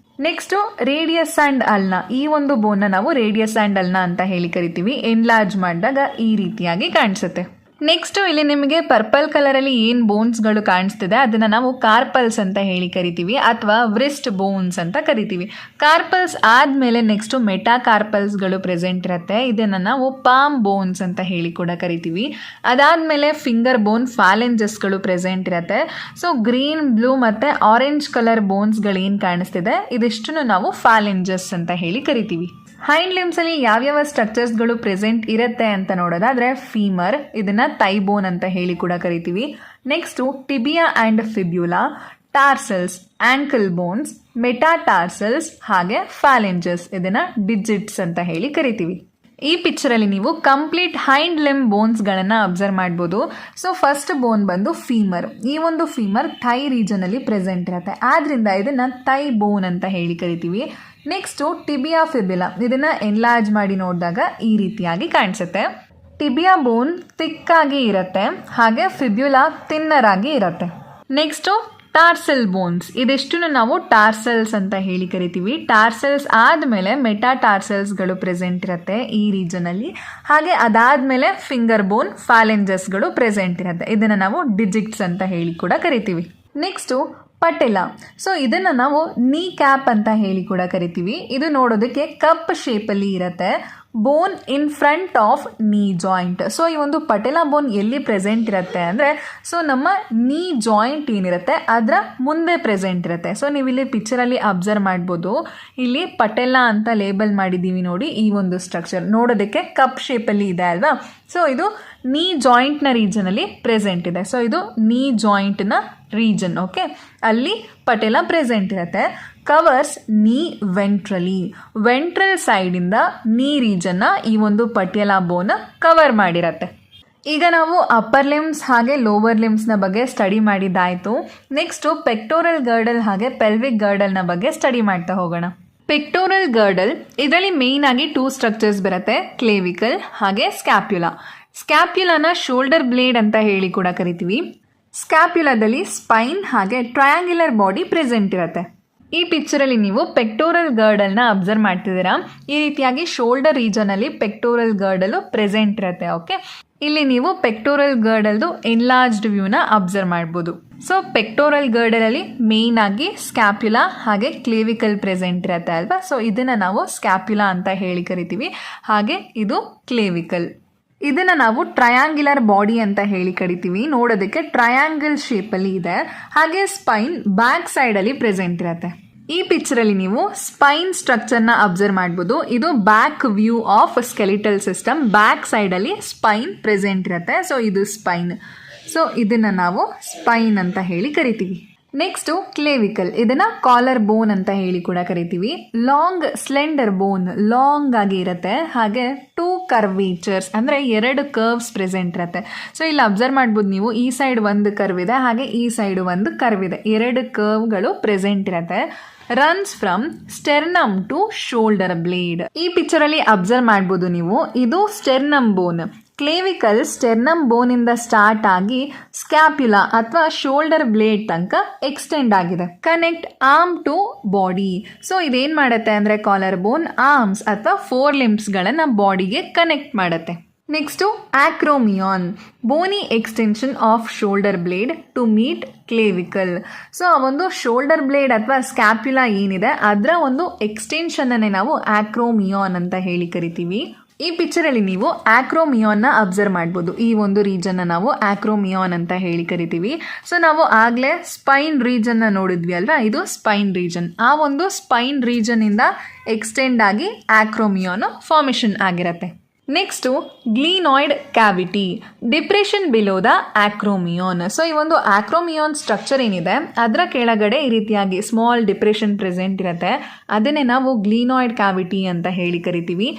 Next radius and ulna, ಈ ಒಂದು ಬೋನ್ನ ನಾವು ರೇಡಿಯಸ್ ಆ್ಯಂಡ್ ಅಲ್ನಾ ಅಂತ ಹೇಳಿ ಕರಿತೀವಿ. ಎನ್ಲಾರ್ಜ್ ಮಾಡಿದಾಗ ಈ ರೀತಿಯಾಗಿ ಕಾಣಿಸುತ್ತೆ. ನೆಕ್ಸ್ಟು ಇಲ್ಲಿ ನಿಮಗೆ ಪರ್ಪಲ್ ಕಲರಲ್ಲಿ ಏನು ಬೋನ್ಸ್ಗಳು ಕಾಣಿಸ್ತಿದೆ ಅದನ್ನು ನಾವು ಕಾರ್ಪಲ್ಸ್ ಅಂತ ಹೇಳಿ ಕರಿತೀವಿ ಅಥವಾ ವ್ರಿಸ್ಟ್ ಬೋನ್ಸ್ ಅಂತ ಕರಿತೀವಿ. ಕಾರ್ಪಲ್ಸ್ ಆದಮೇಲೆ ನೆಕ್ಸ್ಟು ಮೆಟಾಕಾರ್ಪಲ್ಸ್ಗಳು ಪ್ರೆಸೆಂಟ್ ಇರುತ್ತೆ, ಇದನ್ನು ನಾವು ಪಾಮ್ ಬೋನ್ಸ್ ಅಂತ ಹೇಳಿ ಕೂಡ ಕರಿತೀವಿ. ಅದಾದಮೇಲೆ ಫಿಂಗರ್ ಬೋನ್, ಫ್ಯಾಲೆಂಜಸ್ಗಳು ಪ್ರೆಸೆಂಟ್ ಇರುತ್ತೆ. ಸೊ ಗ್ರೀನ್, ಬ್ಲೂ ಮತ್ತು ಆರೆಂಜ್ ಕಲರ್ ಬೋನ್ಸ್ಗಳು ಏನು ಕಾಣಿಸ್ತಿದೆ ಇದಿಷ್ಟನ್ನು ನಾವು ಫ್ಯಾಲೆಂಜಸ್ ಅಂತ ಹೇಳಿ ಕರಿತೀವಿ. ಹೈಂಡ್ ಲಿಮ್ಸಲ್ಲಿ ಯಾವ್ಯಾವ ಸ್ಟ್ರಕ್ಚರ್ಸ್ಗಳು ಪ್ರೆಸೆಂಟ್ ಇರುತ್ತೆ ಅಂತ ನೋಡೋದಾದರೆ ಫೀಮರ್, ಇದನ್ನು ಥೈ ಬೋನ್ ಅಂತ ಹೇಳಿ ಕೂಡ ಕರಿತೀವಿ. Next tibia and fibula, tarsals, ankle bones, metatarsals ಹಾಗೆ ಫ್ಯಾಲೆಂಜಸ್ ಇದನ್ನು ಡಿಜಿಟ್ಸ್ ಅಂತ ಹೇಳಿ ಕರಿತೀವಿ. ಈ ಪಿಕ್ಚರಲ್ಲಿ ನೀವು ಕಂಪ್ಲೀಟ್ ಹೈಂಡ್ ಲಿಮ್ ಬೋನ್ಸ್ಗಳನ್ನು ಅಬ್ಸರ್ವ್ ಮಾಡ್ಬೋದು. ಸೊ ಫಸ್ಟ್ ಬೋನ್ ಬಂದು ಫೀಮರ್. ಈ ಒಂದು ಫೀಮರ್ ಥೈ ರೀಜನಲ್ಲಿ ಪ್ರೆಸೆಂಟ್ ಇರುತ್ತೆ, ಆದ್ರಿಂದ ಇದನ್ನು ಥೈ ಬೋನ್ ಅಂತ ಹೇಳಿ ಕರಿತೀವಿ. ನೆಕ್ಸ್ಟು ಟಿಬಿಯಾ ಫಿಬ್ಯುಲಾ, ಇದನ್ನು ಎನ್ಲಾರ್ಜ್ ಮಾಡಿ ನೋಡಿದಾಗ ಈ ರೀತಿಯಾಗಿ ಕಾಣಿಸುತ್ತೆ. ಟಿಬಿಯಾ ಬೋನ್ ತಿಕ್ಕಾಗಿ ಇರುತ್ತೆ ಹಾಗೆ ಫಿಬ್ಯುಲಾ ತಿನ್ನರ್ ಆಗಿ ಇರುತ್ತೆ. ನೆಕ್ಸ್ಟು ಟಾರ್ಸಲ್ ಬೋನ್ಸ್, ಇದಿಷ್ಟನ್ನು ನಾವು ಟಾರ್ಸಲ್ಸ್ ಅಂತ ಹೇಳಿ ಕರಿತೀವಿ. ಟಾರ್ಸಲ್ಸ್ ಆದಮೇಲೆ ಮೆಟಾಟಾರ್ಸಲ್ಸ್ಗಳು ಪ್ರೆಸೆಂಟ್ ಇರುತ್ತೆ ಈ ರೀಜನಲ್ಲಿ, ಹಾಗೆ ಅದಾದಮೇಲೆ ಫಿಂಗರ್ ಬೋನ್, ಫ್ಯಾಲೆಂಜಸ್ಗಳು ಪ್ರೆಸೆಂಟ್ ಇರುತ್ತೆ, ಇದನ್ನು ನಾವು ಡಿಜಿಟ್ಸ್ ಅಂತ ಹೇಳಿ ಕೂಡ ಕರಿತೀವಿ. ನೆಕ್ಸ್ಟು ಪಟೆಲ, ಸೊ ಇದನ್ನು ನಾವು ನೀ ಕ್ಯಾಪ್ ಅಂತ ಹೇಳಿ ಕೂಡ ಕರಿತೀವಿ. ಇದು ನೋಡೋದಕ್ಕೆ ಕಪ್ ಶೇಪಲ್ಲಿ ಇರುತ್ತೆ. Bone in front of knee joint. So ಈ ಒಂದು ಪಟೆಲಾ ಬೋನ್ ಎಲ್ಲಿ ಪ್ರೆಸೆಂಟ್ ಇರುತ್ತೆ ಅಂದರೆ ಸೊ ನಮ್ಮ ನೀ ಜಾಯಿಂಟ್ ಏನಿರುತ್ತೆ ಅದರ ಮುಂದೆ ಪ್ರೆಸೆಂಟ್ ಇರುತ್ತೆ. ಸೊ ನೀವು ಇಲ್ಲಿ ಪಿಕ್ಚರಲ್ಲಿ ಅಬ್ಸರ್ವ್ ಮಾಡ್ಬೋದು, ಇಲ್ಲಿ ಪಟೆಲಾ ಅಂತ ಲೇಬಲ್ ಮಾಡಿದ್ದೀವಿ ನೋಡಿ. ಈ ಒಂದು ಸ್ಟ್ರಕ್ಚರ್ ನೋಡೋದಕ್ಕೆ ಕಪ್ ಶೇಪಲ್ಲಿ ಇದೆ ಅಲ್ವಾ. ಸೊ ಇದು ನೀ ಜಾಯಿಂಟ್ನ ರೀಜನಲ್ಲಿ ಪ್ರೆಸೆಂಟ್ ಇದೆ. ಸೊ ಇದು ನೀ ಜಾಯಿಂಟ್ನ ರೀಜನ್. ಓಕೆ, ಅಲ್ಲಿ ಪಟೆಲಾ ಪ್ರೆಸೆಂಟ್ ಇರುತ್ತೆ. ಕವರ್ಸ್ ನೀ ವೆಂಟ್ರಲಿ, ವೆಂಟ್ರಲ್ ಸೈಡಿಂದ ನೀ ರೀಜನ್ನ ಈ ಒಂದು ಪಟೆಲಾ ಬೋನ್ ಕವರ್ ಮಾಡಿರತ್ತೆ. ಈಗ ನಾವು ಅಪ್ಪರ್ ಲಿಮ್ಸ್ ಹಾಗೆ ಲೋವರ್ ಲಿಮ್ಸ್ನ ಬಗ್ಗೆ ಸ್ಟಡಿ ಮಾಡಿದ್ದಾಯಿತು. ನೆಕ್ಸ್ಟು ಪೆಕ್ಟೋರಲ್ ಗರ್ಡಲ್ ಹಾಗೆ ಪೆಲ್ವಿಕ್ ಗರ್ಡಲ್ನ ಬಗ್ಗೆ ಸ್ಟಡಿ ಮಾಡ್ತಾ ಹೋಗೋಣ. ಪೆಕ್ಟೋರಲ್ ಗರ್ಡಲ್ ಇದರಲ್ಲಿ ಮೇಯ್ನ್ ಆಗಿ 2 ಸ್ಟ್ರಕ್ಚರ್ಸ್ ಬರುತ್ತೆ, ಕ್ಲೇವಿಕಲ್ ಹಾಗೆ ಸ್ಕ್ಯಾಪ್ಯುಲಾ. ಸ್ಕ್ಯಾಪ್ಯುಲಾನ ಶೋಲ್ಡರ್ ಬ್ಲೇಡ್ ಅಂತ ಹೇಳಿ ಕೂಡ ಕರಿತೀವಿ. ಸ್ಕ್ಯಾಪ್ಯುಲಾದಲ್ಲಿ ಸ್ಪೈನ್ ಹಾಗೆ ಟ್ರಯಾಂಗ್ಯುಲರ್ ಬಾಡಿ ಪ್ರೆಸೆಂಟ್ ಇರುತ್ತೆ. ಈ ಪಿಕ್ಚರಲ್ಲಿ ನೀವು ಪೆಕ್ಟೋರಲ್ ಗರ್ಡಲ್ನ ಅಬ್ಸರ್ವ್ ಮಾಡ್ತಿದ್ದೀರಾ. ಈ ರೀತಿಯಾಗಿ ಶೋಲ್ಡರ್ ರೀಜನಲ್ಲಿ ಪೆಕ್ಟೋರಲ್ ಗರ್ಡಲು ಪ್ರೆಸೆಂಟ್ ಇರುತ್ತೆ. ಓಕೆ, ಇಲ್ಲಿ ನೀವು ಪೆಕ್ಟೋರಲ್ ಗರ್ಡಲ್ದು ಎನ್ಲಾರ್ಜ್ಡ್ ವ್ಯೂನ ಅಬ್ಸರ್ವ್ ಮಾಡ್ಬೋದು. ಸೊ ಪೆಕ್ಟೋರಲ್ ಗರ್ಡಲಲ್ಲಿ ಮೇಯ್ನ್ ಆಗಿ ಸ್ಕ್ಯಾಪ್ಯುಲಾ ಹಾಗೆ ಕ್ಲೇವಿಕಲ್ ಪ್ರೆಸೆಂಟ್ ಇರುತ್ತೆ ಅಲ್ವಾ. ಸೊ ಇದನ್ನು ನಾವು ಸ್ಕ್ಯಾಪ್ಯುಲಾ ಅಂತ ಹೇಳಿ ಕರಿತೀವಿ. ಹಾಗೆ ಇದು ಕ್ಲೇವಿಕಲ್. ಇದನ್ನು ನಾವು ಟ್ರಯಾಂಗ್ಯುಲರ್ ಬಾಡಿ ಅಂತ ಹೇಳಿ ಕರಿತೀವಿ. ನೋಡೋದಕ್ಕೆ ಟ್ರಯಾಂಗಲ್ ಶೇಪಲ್ಲಿ ಇದೆ. ಹಾಗೆ ಸ್ಪೈನ್ ಬ್ಯಾಕ್ ಸೈಡಲ್ಲಿ ಪ್ರೆಸೆಂಟ್ ಇರುತ್ತೆ. ಈ ಪಿಕ್ಚರಲ್ಲಿ ನೀವು ಸ್ಪೈನ್ ಸ್ಟ್ರಕ್ಚರ್ನ ಅಬ್ಸರ್ವ್ ಮಾಡ್ಬೋದು. ಇದು back view of skeletal system. Back ಸೈಡಲ್ಲಿ ಸ್ಪೈನ್ ಪ್ರೆಸೆಂಟ್ ಇರುತ್ತೆ. ಸೊ ಇದು ಸ್ಪೈನ್. ಸೊ ಇದನ್ನು ನಾವು ಸ್ಪೈನ್ ಅಂತ ಹೇಳಿ ಕರಿತೀವಿ. ನೆಕ್ಸ್ಟು ಕ್ಲೇವಿಕಲ್, ಇದನ್ನು ಕಾಲರ್ ಬೋನ್ ಅಂತ ಹೇಳಿ ಕೂಡ ಕರಿತೀವಿ. ಲಾಂಗ್ ಸ್ಲೆಂಡರ್ ಬೋನ್, ಲಾಂಗ್ ಆಗಿ ಇರುತ್ತೆ. ಹಾಗೆ 2 ಕರ್ವೇಚರ್ಸ್ ಅಂದರೆ 2 ಕರ್ವ್ಸ್ ಪ್ರೆಸೆಂಟ್ ಇರುತ್ತೆ. ಸೊ ಇಲ್ಲಿ ಅಬ್ಸರ್ವ್ ಮಾಡ್ಬೋದು ನೀವು, ಈ ಸೈಡ್ ಒಂದು ಕರ್ವ್ ಇದೆ ಹಾಗೆ ಈ ಸೈಡ್ ಒಂದು ಕರ್ವ್ ಇದೆ. 2 ಕರ್ವ್ಗಳು ಪ್ರೆಸೆಂಟ್ ಇರುತ್ತೆ. Runs from sternum to shoulder blade. ಈ ಪಿಕ್ಚರಲ್ಲಿ ಅಬ್ಸರ್ವ್ ಮಾಡ್ಬೋದು ನೀವು, ಇದು ಸ್ಟೆರ್ನಮ್ ಬೋನ್. ಕ್ಲೇವಿಕಲ್ ಸ್ಟೆರ್ನಮ್ ಬೋನಿಂದ ಸ್ಟಾರ್ಟ್ ಆಗಿ ಸ್ಕ್ಯಾಪ್ಯುಲಾ ಅಥವಾ ಶೋಲ್ಡರ್ ಬ್ಲೇಡ್ ತನಕ ಎಕ್ಸ್ಟೆಂಡ್ ಆಗಿದೆ. Connect arm to body. So ಇದೇನು ಮಾಡುತ್ತೆ ಅಂದರೆ ಕಾಲರ್ ಬೋನ್ ಆರ್ಮ್ಸ್ ಅಥವಾ 4 ಲಿಂಬ್ಸ್ಗಳನ್ನು ಬಾಡಿಗೆ ಕನೆಕ್ಟ್ ಮಾಡುತ್ತೆ. Next acromion, bony extension of shoulder blade to meet clavicle. So ಆ ಒಂದು ಶೋಲ್ಡರ್ ಬ್ಲೇಡ್ ಅಥವಾ ಸ್ಕ್ಯಾಪ್ಯುಲಾ ಏನಿದೆ ಅದರ ಒಂದು ಎಕ್ಸ್ಟೆನ್ಷನ್ನನ್ನೇ ನಾವು ಆಕ್ರೋಮಿಯಾನ್ ಅಂತ ಹೇಳಿ ಕರಿತೀವಿ. ಈ ಪಿಕ್ಚರಲ್ಲಿ ನೀವು ಆಕ್ರೋಮಿಯಾನ್ನ ಅಬ್ಸರ್ವ್ ಮಾಡ್ಬೋದು. ಈ ಒಂದು ರೀಜನ್ನ ನಾವು ಆಕ್ರೋಮಿಯಾನ್ ಅಂತ ಹೇಳಿ ಕರಿತೀವಿ. ಸೊ ನಾವು ಆಗಲೇ ಸ್ಪೈನ್ ರೀಜನ್ನ ನೋಡಿದ್ವಿ ಅಲ್ವಾ, ಇದು ಸ್ಪೈನ್ ರೀಜನ್. ಆ ಒಂದು ಸ್ಪೈನ್ ರೀಜನ್ನಿಂದ ಎಕ್ಸ್ಟೆಂಡ್ ಆಗಿ ಆಕ್ರೋಮಿಯಾನ್ ಫಾರ್ಮೇಷನ್ ಆಗಿರುತ್ತೆ. Next glenoid cavity, depression below the acromion. So ಈ ಒಂದು ಆಕ್ರೋಮಿಯಾನ್ ಸ್ಟ್ರಕ್ಚರ್ ಏನಿದೆ ಅದರ ಕೆಳಗಡೆ ಈ ರೀತಿಯಾಗಿ ಸ್ಮಾಲ್ ಡಿಪ್ರೆಷನ್ ಪ್ರೆಸೆಂಟ್ ಇರುತ್ತೆ. ಅದನ್ನೇ ನಾವು ಗ್ಲೀನಾಯ್ಡ್ ಕ್ಯಾವಿಟಿ ಅಂತ ಹೇಳಿ ಕರಿತೀವಿ.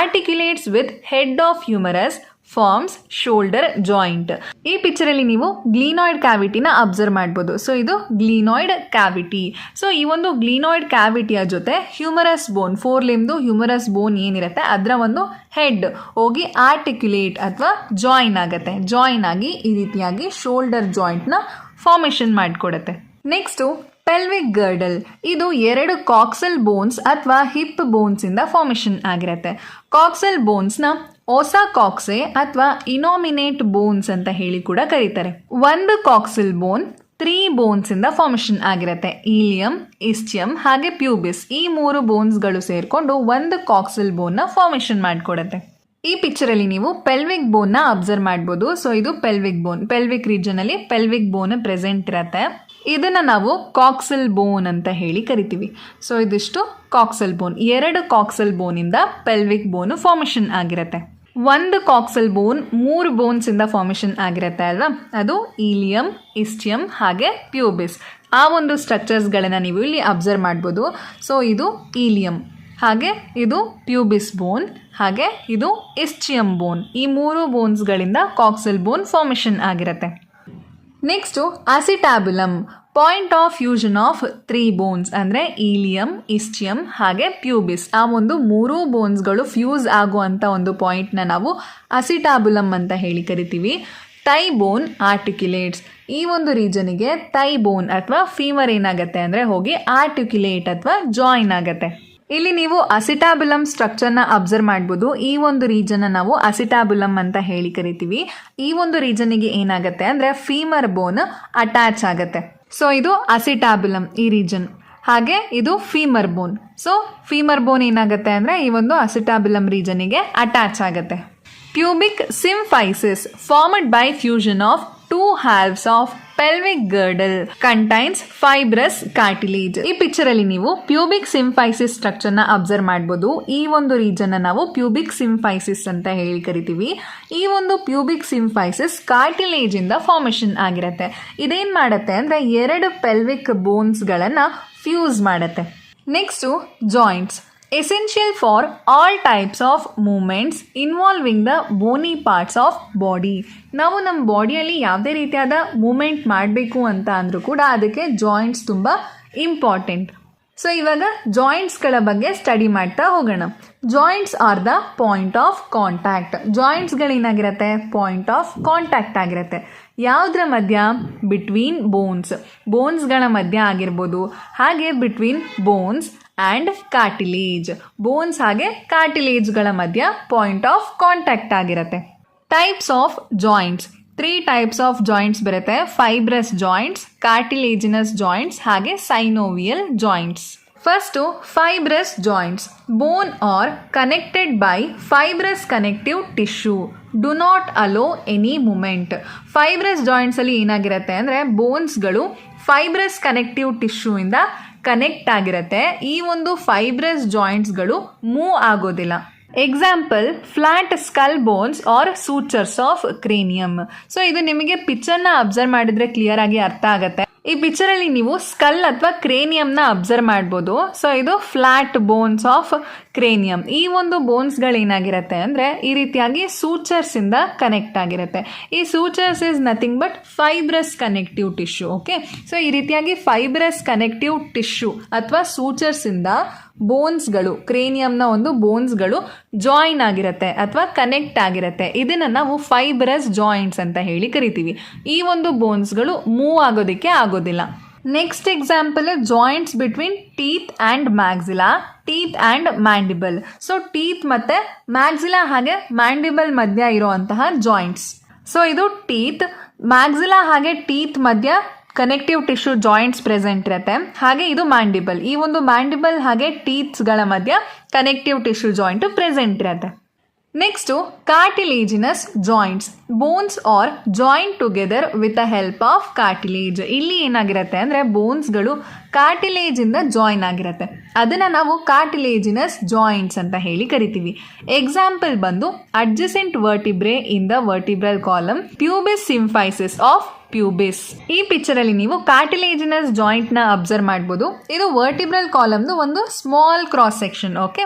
Articulates with head of humerus forms shoulder joint. ಈ ಪಿಕ್ಚರಲ್ಲಿ ನೀವು ಗ್ಲೀನಾಯ್ಡ್ ಕ್ಯಾವಿಟಿನ ಅಬ್ಸರ್ವ್ ಮಾಡ್ಬೋದು. ಸೊ ಇದು ಗ್ಲೀನಾಯ್ಡ್ ಕ್ಯಾವಿಟಿ. ಸೊ ಈ ಒಂದು ಗ್ಲೀನಾಯ್ಡ್ ಕ್ಯಾವಿಟಿಯ ಜೊತೆ ಹ್ಯೂಮರಸ್ ಬೋನ್, 4 ಲಿಂಬ್ದು ಹ್ಯೂಮರಸ್ ಬೋನ್ ಏನಿರುತ್ತೆ ಅದರ ಒಂದು ಹೆಡ್ ಹೋಗಿ ಆರ್ಟಿಕ್ಯುಲೇಟ್ ಅಥವಾ ಜಾಯಿನ್ ಆಗುತ್ತೆ. ಜಾಯಿನ್ ಆಗಿ ಈ ರೀತಿಯಾಗಿ ಶೋಲ್ಡರ್ ಜಾಯಿಂಟ್ನ ಫಾರ್ಮೇಷನ್ ಮಾಡಿಕೊಡುತ್ತೆ. ನೆಕ್ಸ್ಟು ಪೆಲ್ವಿಕ್ ಗರ್ಡಲ್, ಇದು 2 ಕಾಕ್ಸಲ್ ಬೋನ್ಸ್ ಅಥವಾ ಹಿಪ್ ಬೋನ್ಸ್ ಇಂದ ಫಾರ್ಮೇಷನ್ ಆಗಿರುತ್ತೆ. ಕಾಕ್ಸಲ್ ಬೋನ್ಸ್ನ ಓಸಾ ಕಾಕ್ಸೆ ಅಥವಾ ಇನಾಮಿನೇಟ್ ಬೋನ್ಸ್ ಅಂತ ಹೇಳಿ ಕೂಡ ಕರೀತಾರೆ. ಒಂದು ಕಾಕ್ಸಲ್ ಬೋನ್ 3 ಬೋನ್ಸ್ ಇಂದ ಫಾರ್ಮೇಷನ್ ಆಗಿರುತ್ತೆ. ಈಲಿಯಂ, ಇಸ್ಚಿಯಂ ಹಾಗೆ ಪ್ಯೂಬಿಸ್, ಈ 3 ಬೋನ್ಸ್ಗಳು ಸೇರಿಕೊಂಡು ಒಂದು ಕಾಕ್ಸಲ್ ಬೋನ್ನ ಫಾರ್ಮೇಷನ್ ಮಾಡಿಕೊಡುತ್ತೆ. ಈ ಪಿಕ್ಚರಲ್ಲಿ ನೀವು ಪೆಲ್ವಿಕ್ ಬೋನ್ನ ಅಬ್ಸರ್ವ್ ಮಾಡ್ಬೋದು. ಸೊ ಇದು ಪೆಲ್ವಿಕ್ ಬೋನ್, ಪೆಲ್ವಿಕ್ ರೀಜನಲ್ಲಿ ಪೆಲ್ವಿಕ್ ಬೋನ್ ಪ್ರೆಸೆಂಟ್ ಇರುತ್ತೆ. ಇದನ್ನು ನಾವು ಕಾಕ್ಸಲ್ ಬೋನ್ ಅಂತ ಹೇಳಿ ಕರಿತೀವಿ. ಸೊ ಇದಿಷ್ಟು ಕಾಕ್ಸಲ್ ಬೋನ್. 2 ಕಾಕ್ಸಲ್ ಬೋನಿಂದ ಪೆಲ್ವಿಕ್ ಬೋನ್ ಫಾರ್ಮೇಷನ್ ಆಗಿರುತ್ತೆ. ಒಂದು ಕಾಕ್ಸಲ್ ಬೋನ್ 3 ಬೋನ್ಸ್ ಇಂದ ಫಾರ್ಮೇಷನ್ ಆಗಿರುತ್ತೆ ಅಲ್ವಾ, ಅದು ಈಲಿಯಂ, ಇಸ್ಚಿಯಂ ಹಾಗೆ ಪ್ಯೂಬಿಸ್. ಆ ಒಂದು ಸ್ಟ್ರಕ್ಚರ್ಸ್ಗಳನ್ನು ನೀವು ಇಲ್ಲಿ ಅಬ್ಸರ್ವ್ ಮಾಡ್ಬೋದು. ಸೊ ಇದು ಈಲಿಯಂ, ಹಾಗೆ ಇದು ಪ್ಯೂಬಿಸ್ ಬೋನ್, ಹಾಗೆ ಇದು ಇಸ್ಚಿಯಂ ಬೋನ್. ಈ 3 ಬೋನ್ಸ್ಗಳಿಂದ ಕಾಕ್ಸಲ್ ಬೋನ್ ಫಾರ್ಮೇಷನ್ ಆಗಿರುತ್ತೆ. Next acetabulum, point of fusion of 3 bones ಅಂದರೆ ಈಲಿಯಂ, ಇಸ್ಚಿಯಂ ಹಾಗೆ ಪ್ಯೂಬಿಸ್. ಆ ಒಂದು 3 ಬೋನ್ಸ್ಗಳು ಫ್ಯೂಸ್ ಆಗುವಂಥ ಒಂದು ಪಾಯಿಂಟ್ನ ನಾವು ಅಸಿಟ್ಯಾಬುಲಮ್ ಅಂತ ಹೇಳಿ ಕರಿತೀವಿ. ಟೈ ಬೋನ್ ಆರ್ಟಿಕ್ಯುಲೇಟ್ಸ್, ಈ ಒಂದು ರೀಜನಿಗೆ ಟೈ ಬೋನ್ ಅಥವಾ ಫೀಮರ್ ಏನಾಗುತ್ತೆ ಅಂದರೆ ಹೋಗಿ ಆರ್ಟಿಕ್ಯುಲೇಟ್ ಅಥವಾ ಜಾಯಿನ್ ಆಗುತ್ತೆ. ಇಲ್ಲಿ ನೀವು ಅಸಿಟ್ಯಾಬುಲಮ್ ಸ್ಟ್ರಕ್ಚರ್ನ ಅಬ್ಸರ್ವ್ ಮಾಡ್ಬೋದು. ಈ ಒಂದು ರೀಜನ್ನ ನಾವು ಅಸಿಟ್ಯಾಬುಲಮ್ ಅಂತ ಹೇಳಿ ಕರಿತೀವಿ. ಈ ಒಂದು ರೀಜನ್ನಿಗೆ ಏನಾಗುತ್ತೆ ಅಂದರೆ ಫೀಮರ್ ಬೋನ್ ಅಟ್ಯಾಚ್ ಆಗುತ್ತೆ. ಸೊ ಇದು ಅಸಿಟ್ಯಾಬುಲಮ್ ಈ ರೀಜನ್. ಹಾಗೆ ಇದು femur bone. So femur bone ಏನಾಗುತ್ತೆ ಅಂದರೆ ಈ ಒಂದು ಅಸಿಟಾಬಿಲಮ್ ರೀಜನಿಗೆ ಅಟ್ಯಾಚ್ ಆಗುತ್ತೆ. Pubic symphysis formed by fusion of two halves of pelvic girdle contains fibrous cartilage. ಈ ಪಿಕ್ಚರ್ ಅಲ್ಲಿ ನೀವು ಪ್ಯೂಬಿಕ್ ಸಿಂಫೈಸಿಸ್ ಸ್ಟ್ರಕ್ಚರ್ ನ ಅಬ್ಸರ್ವ್ ಮಾಡಬಹುದು. ಈ ಒಂದು ರೀಜನ್ ನಾವು ಪ್ಯೂಬಿಕ್ ಸಿಂಫೈಸಿಸ್ ಅಂತ ಹೇಳಿ ಕರಿತೀವಿ. ಈ ಒಂದು ಪ್ಯೂಬಿಕ್ ಸಿಂಫೈಸಿಸ್ ಕಾರ್ಟಿಲೇಜ್ ಇಂದ ಫಾರ್ಮೇಶನ್ ಆಗಿರುತ್ತೆ. ಇದೇನ್ ಮಾಡುತ್ತೆ ಅಂದ್ರೆ ಎರಡು ಪೆಲ್ವಿಕ್ ಬೋನ್ಸ್ ಗಳನ್ನ ಫ್ಯೂಸ್ ಮಾಡುತ್ತೆ. Next joints essential for all types of movements involving the bony parts of body. ನಾವು ನಮ್ಮ ಬಾಡಿಯಲ್ಲಿ ಯಾವುದೇ ರೀತಿಯಾದ ಮೂಮೆಂಟ್ ಮಾಡಬೇಕು ಅಂತ ಅಂದರೂ ಕೂಡ ಅದಕ್ಕೆ ಜಾಯಿಂಟ್ಸ್ ತುಂಬ ಇಂಪಾರ್ಟೆಂಟ್. ಸೊ ಇವಾಗ ಜಾಯಿಂಟ್ಸ್ಗಳ ಬಗ್ಗೆ ಸ್ಟಡಿ ಮಾಡ್ತಾ ಹೋಗೋಣ. Joints are the point of contact. ಜಾಯಿಂಟ್ಸ್ಗಳೇನಾಗಿರುತ್ತೆ? ಪಾಯಿಂಟ್ ಆಫ್ ಕಾಂಟ್ಯಾಕ್ಟ್ ಆಗಿರುತ್ತೆ. ಯಾವುದ್ರ ಮಧ್ಯ? ಬಿಟ್ವೀನ್ ಬೋನ್ಸ್ಗಳ ಮಧ್ಯ ಆಗಿರ್ಬೋದು, ಹಾಗೆ between bones and cartilage. Bones ಹಾಗೆ ಕಾರ್ಟಿಲೇಜ್ಗಳ ಮಧ್ಯ ಪಾಯಿಂಟ್ ಆಫ್ ಕಾಂಟ್ಯಾಕ್ಟ್ ಆಗಿರುತ್ತೆ. Types of joints 3 types of joints ಬರುತ್ತೆ. ಫೈಬ್ರಸ್ ಜಾಯಿಂಟ್ಸ್, ಕಾರ್ಟಿಲೇಜಿನಸ್ ಜಾಯಿಂಟ್ಸ್ ಹಾಗೆ synovial joints. First fibrous joints. Bone are connected by fibrous connective tissue do not allow any movement. Fibrous ಜಾಯಿಂಟ್ಸಲ್ಲಿ ಏನಾಗಿರುತ್ತೆ ಅಂದರೆ ಬೋನ್ಸ್ಗಳು fibrous connective tissue ಇಂದ connect ಆಗಿರುತ್ತೆ. ಈ ಒಂದು ಫೈಬ್ರಸ್ ಜಾಯಿಂಟ್ಸ್ಗಳು ಮೂವ್ ಆಗೋದಿಲ್ಲ. Example flat skull bones are sutures of cranium. So ಇದು ನಿಮಗೆ ಪಿಕ್ಚರ್ನ ಅಬ್ಸರ್ವ್ ಮಾಡಿದ್ರೆ ಕ್ಲಿಯರ್ ಆಗಿ ಅರ್ಥ ಆಗುತ್ತೆ. ಈ ಪಿಕ್ಚರಲ್ಲಿ ನೀವು ಸ್ಕಲ್ ಅಥವಾ ಕ್ರೇನಿಯಂನ ಅಬ್ಸರ್ವ್ ಮಾಡ್ಬೋದು. ಸೊ ಇದು ಫ್ಲಾಟ್ ಬೋನ್ಸ್ ಆಫ್ ಕ್ರೇನಿಯಮ್. ಈ ಒಂದು ಬೋನ್ಸ್ಗಳೇನಾಗಿರುತ್ತೆ ಅಂದರೆ ಈ ರೀತಿಯಾಗಿ ಸೂಚರ್ಸ್ ಇಂದ ಕನೆಕ್ಟ್ ಆಗಿರುತ್ತೆ. ಈ sutures is nothing but fibrous connective tissue. Okay, so ಈ ರೀತಿಯಾಗಿ ಫೈಬ್ರಸ್ ಕನೆಕ್ಟಿವ್ ಟಿಶ್ಯೂ ಅಥವಾ ಸೂಚರ್ಸ್ ಇಂದ ಬೋನ್ಸ್ಗಳು, ಕ್ರೇನಿಯಂನ ಒಂದು ಬೋನ್ಸ್ಗಳು ಜಾಯಿನ್ ಆಗಿರುತ್ತೆ ಅಥವಾ ಕನೆಕ್ಟ್ ಆಗಿರುತ್ತೆ. ಇದನ್ನು ನಾವು ಫೈಬ್ರಸ್ ಜಾಯಿಂಟ್ಸ್ ಅಂತ ಹೇಳಿ ಕರಿತೀವಿ. ಈ ಒಂದು ಬೋನ್ಸ್ಗಳು ಮೂವ್ ಆಗೋದಕ್ಕೆ ಆಗೋದಿಲ್ಲ. Next example joints between teeth and maxilla, teeth and mandible. So teeth ಮತ್ತು ಮ್ಯಾಕ್ಸಿಲಾ ಹಾಗೆ ಮ್ಯಾಂಡಿಬಲ್ ಮಧ್ಯ ಇರುವಂತಹ ಜಾಯಿಂಟ್ಸ್. ಸೊ ಇದು ಟೀತ್, ಮ್ಯಾಕ್ಸಿಲಾ ಹಾಗೆ ಟೀತ್ ಮಧ್ಯ ಕನೆಕ್ಟಿವ್ ಟಿಶ್ಯೂ ಜಾಯಿಂಟ್ಸ್ ಪ್ರೆಸೆಂಟ್ ಇರುತ್ತೆ. ಹಾಗೆ ಇದು ಮ್ಯಾಂಡಿಬಲ್. ಈ ಒಂದು ಮ್ಯಾಂಡಿಬಲ್ ಹಾಗೆ ಟೀತ್ಸ್ಗಳ ಮಧ್ಯ ಕನೆಕ್ಟಿವ್ ಟಿಶ್ಯೂ ಜಾಯಿಂಟ್ ಪ್ರೆಸೆಂಟ್ ಇರುತ್ತೆ. Next cartilaginous joints. Bones are joint together with the help of cartilage. ಇಲ್ಲಿ ಏನಾಗಿರುತ್ತೆ ಅಂದರೆ ಬೋನ್ಸ್ಗಳು ಕಾರ್ಟಿಲೇಜಿಂದ ಜಾಯಿನ್ ಆಗಿರುತ್ತೆ. ಅದನ್ನು ನಾವು ಕಾರ್ಟಿಲೇಜಿನಸ್ ಜಾಯಿಂಟ್ಸ್ ಅಂತ ಹೇಳಿ ಕರಿತೀವಿ. ಎಕ್ಸಾಂಪಲ್ ಬಂದು adjacent vertebrae in the vertebral column, pubis symphysis of pubis. ಈ ಪಿಕ್ಚರಲ್ಲಿ ನೀವು ಕಾರ್ಟಿಲೇಜಿನಸ್ ಜಾಯಿಂಟ್ನ ಅಬ್ಸರ್ವ್ ಮಾಡ್ಬೋದು. ಇದು ವರ್ಟಿಬ್ರಲ್ ಕಾಲಮ್ದು ಒಂದು small cross section. Okay,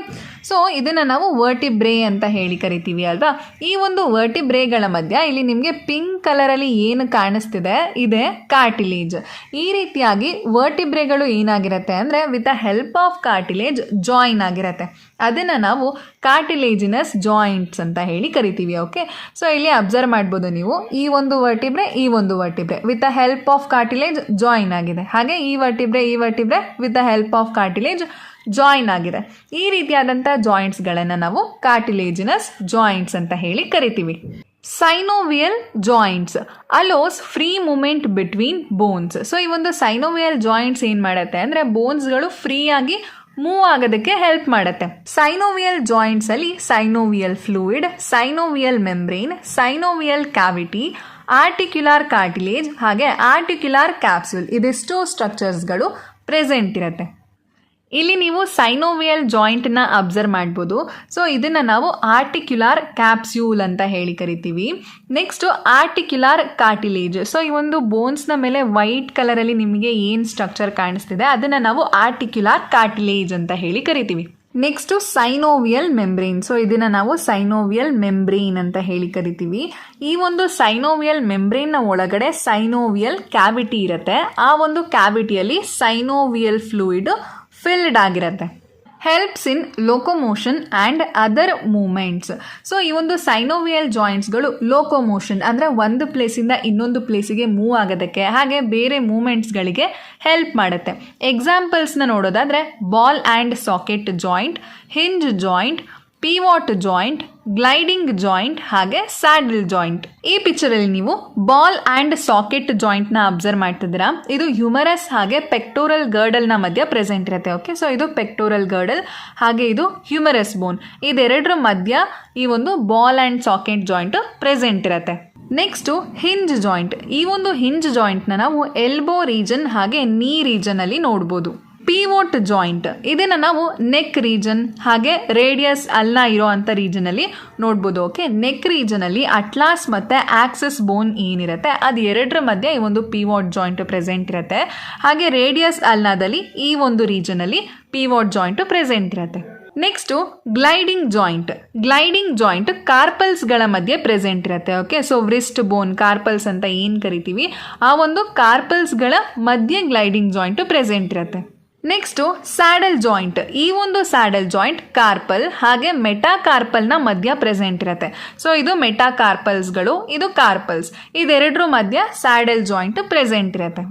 so ಇದನ್ನು ನಾವು ವರ್ಟಿಬ್ರೆ ಅಂತ ಹೇಳಿ ಕರಿತೀವಿ ಅಲ್ವಾ. ಈ ಒಂದು ವರ್ಟಿಬ್ರೆಗಳ ಮಧ್ಯ ಇಲ್ಲಿ ನಿಮಗೆ ಪಿಂಕ್ ಕಲರಲ್ಲಿ ಏನು ಕಾಣಿಸ್ತಿದೆ ಇದೆ ಕಾರ್ಟಿಲೇಜ್. ಈ ರೀತಿಯಾಗಿ ವರ್ಟಿಬ್ರೆಗಳು ಏನಾಗಿರುತ್ತೆ ಅಂದರೆ with the help of cartilage join ಆಗಿರುತ್ತೆ. ಅದನ್ನು ನಾವು ಕಾರ್ಟಿಲೇಜಿನಸ್ ಜಾಯಿಂಟ್ಸ್ ಅಂತ ಹೇಳಿ ಕರಿತೀವಿ. ಓಕೆ, ಸೊ ಇಲ್ಲಿ ಅಬ್ಸರ್ವ್ ಮಾಡ್ಬೋದು ನೀವು, ಈ ಒಂದು ವರ್ಟಿಬ್ರೆ, ಈ ಒಂದು vertebrae with the help of cartilage join ಆಗಿದೆ. ಹಾಗೆ ಈ vertebrae with the help of cartilage join ಆಗಿದೆ. ಈ ರೀತಿಯಾದಂಥ ಜಾಯಿಂಟ್ಸ್ಗಳನ್ನು ನಾವು ಕಾರ್ಟಿಲೇಜಿನಸ್ ಜಾಯಿಂಟ್ಸ್ ಅಂತ ಹೇಳಿ ಕರಿತೀವಿ. Synovial joints allows free movement between bones. So ಈ ಒಂದು ಸೈನೋವಿಯಲ್ ಜಾಯಿಂಟ್ಸ್ ಏನು ಮಾಡುತ್ತೆ ಅಂದರೆ ಬೋನ್ಸ್ಗಳು ಫ್ರೀ ಆಗಿ ಮೂವ್ ಆಗೋದಕ್ಕೆ ಹೆಲ್ಪ್ ಮಾಡುತ್ತೆ. ಸೈನೋವಿಯಲ್ ಜಾಯಿಂಟ್ಸ್ ಅಲ್ಲಿ synovial fluid, synovial membrane, synovial cavity, articular cartilage ಹಾಗೆ ಆರ್ಟಿಕ್ಯುಲಾರ್ ಕ್ಯಾಪ್ಸ್ಯೂಲ್ ಇದಿಷ್ಟು ಸ್ಟ್ರಕ್ಚರ್ಸ್ಗಳು ಪ್ರೆಸೆಂಟ್ ಇರುತ್ತೆ. ಇಲ್ಲಿ ನೀವು ಸೈನೋವಿಯಲ್ ಜಾಯಿಂಟ್ನ ಅಬ್ಸರ್ವ್ ಮಾಡ್ಬೋದು. ಸೊ ಇದನ್ನು ನಾವು ಆರ್ಟಿಕ್ಯುಲಾರ್ ಕ್ಯಾಪ್ಸ್ಯೂಲ್ ಅಂತ ಹೇಳಿ ಕರಿತೀವಿ. Next ಆರ್ಟಿಕ್ಯುಲಾರ್ cartilage. ಸೊ ಈ ಒಂದು ಬೋನ್ಸ್ನ ಮೇಲೆ ವೈಟ್ ಕಲರಲ್ಲಿ ನಿಮಗೆ ಏನು ಸ್ಟ್ರಕ್ಚರ್ ಕಾಣಿಸ್ತಿದೆ ಅದನ್ನು ನಾವು ಆರ್ಟಿಕ್ಯುಲಾರ್ ಕಾರ್ಟಿಲೇಜ್ ಅಂತ ಹೇಳಿ ಕರಿತೀವಿ. Next synovial membrane. ಸೊ ಇದನ್ನು ನಾವು ಸೈನೋವಿಯಲ್ ಮೆಂಬ್ರೇನ್ ಅಂತ ಹೇಳಿ ಕರಿತೀವಿ. ಈ ಒಂದು ಸೈನೋವಿಯಲ್ ಮೆಂಬ್ರೇನ್ನ ಒಳಗಡೆ ಸೈನೋವಿಯಲ್ ಕ್ಯಾವಿಟಿ ಇರುತ್ತೆ. ಆ ಒಂದು ಕ್ಯಾವಿಟಿಯಲ್ಲಿ ಸೈನೋವಿಯಲ್ ಫ್ಲೂಯಿಡ್ ಫಿಲ್ಡ್ ಆಗಿರುತ್ತೆ. Helps in locomotion and other movements. So ಈ ಒಂದು ಸೈನೋವಿಯಲ್ ಜಾಯಿಂಟ್ಸ್ಗಳು ಲೋಕೋಮೋಷನ್ ಅಂದರೆ ಒಂದು ಪ್ಲೇಸಿಂದ ಇನ್ನೊಂದು ಪ್ಲೇಸಿಗೆ ಮೂವ್ ಆಗೋದಕ್ಕೆ ಹಾಗೆ ಬೇರೆ ಮೂಮೆಂಟ್ಸ್ಗಳಿಗೆ ಹೆಲ್ಪ್ ಮಾಡುತ್ತೆ. ಎಕ್ಸಾಂಪಲ್ಸ್ನ ನೋಡೋದಾದರೆ ball and socket joint, hinge joint, pivot joint, gliding joint ಹಾಗೆ ಸ್ಯಾಡಲ್ ಜಾಯಿಂಟ್. ಈ ಪಿಕ್ಚರಲ್ಲಿ ನೀವು ಬಾಲ್ ಆ್ಯಂಡ್ ಸಾಕೆಟ್ ಜಾಯಿಂಟ್ನ ಅಬ್ಸರ್ವ್ ಮಾಡ್ತಿದ್ದೀರಾ. ಇದು ಹ್ಯೂಮರಸ್ ಹಾಗೆ ಪೆಕ್ಟೋರಲ್ ಗರ್ಡಲ್ನ ಮಧ್ಯ ಪ್ರೆಸೆಂಟ್ ಇರುತ್ತೆ. ಓಕೆ, ಸೊ ಇದು ಪೆಕ್ಟೋರಲ್ ಗರ್ಡಲ್ ಹಾಗೆ ಇದು ಹ್ಯೂಮರಸ್ ಬೋನ್. ಇದೆರಡರ ಮಧ್ಯ ಈ ಒಂದು ball and socket joint present ಇರುತ್ತೆ. Next hinge joint. ಈ ಒಂದು ಹಿಂಜ್ ಜಾಯಿಂಟ್ನ ನಾವು ಎಲ್ಬೋ ರೀಜನ್ ಹಾಗೆ ನೀ ರೀಜನಲ್ಲಿ ನೋಡ್ಬೋದು. ಪಿವೋಟ್ ಜಾಯಿಂಟ್ ಇದನ್ನು ನಾವು ನೆಕ್ ರೀಜನ್ ಹಾಗೆ ರೇಡಿಯಸ್ ಅಲ್ಲ ಇರೋ ಅಂಥ ರೀಜನಲ್ಲಿ ನೋಡ್ಬೋದು. ಓಕೆ, ನೆಕ್ ರೀಜನಲ್ಲಿ ಅಟ್ಲಾಸ್ ಮತ್ತು ಆಕ್ಸಸ್ ಬೋನ್ ಏನಿರುತ್ತೆ ಅದು ಎರಡರ ಮಧ್ಯೆ ಈ ಒಂದು ಪಿವೋಟ್ ಜಾಯಿಂಟ್ ಪ್ರೆಸೆಂಟ್ ಇರುತ್ತೆ. ಹಾಗೆ ರೇಡಿಯಸ್ ಅಲ್ಲಾದಲ್ಲಿ ಈ ಒಂದು ರೀಜನಲ್ಲಿ ಪಿವೋಟ್ ಜಾಯಿಂಟ್ ಪ್ರೆಸೆಂಟ್ ಇರುತ್ತೆ. Next gliding joint. Gliding joint ಕಾರ್ಪಲ್ಸ್ಗಳ ಮಧ್ಯೆ ಪ್ರೆಸೆಂಟ್ ಇರುತ್ತೆ. Okay, so wrist bone carpals ಅಂತ ಏನು ಕರಿತೀವಿ ಆ ಒಂದು ಕಾರ್ಪಲ್ಸ್ಗಳ ಮಧ್ಯೆ ಗ್ಲೈಡಿಂಗ್ ಜಾಯಿಂಟ್ ಪ್ರೆಸೆಂಟ್ ಇರುತ್ತೆ. Next saddle joint. ಈ ಒಂದು ಸ್ಯಾಡಲ್ ಜಾಯಿಂಟ್ ಕಾರ್ಪಲ್ ಹಾಗೆ ಮೆಟಾಕಾರ್ಪಲ್ನ ಮಧ್ಯ ಪ್ರೆಸೆಂಟ್ ಇರುತ್ತೆ. ಸೊ ಇದು ಮೆಟಾಕಾರ್ಪಲ್ಸ್ಗಳು, ಇದು ಕಾರ್ಪಲ್ಸ್, ಇದೆರಡರ ಮಧ್ಯ ಸ್ಯಾಡಲ್ ಜಾಯಿಂಟ್ ಪ್ರೆಸೆಂಟ್ ಇರುತ್ತೆ.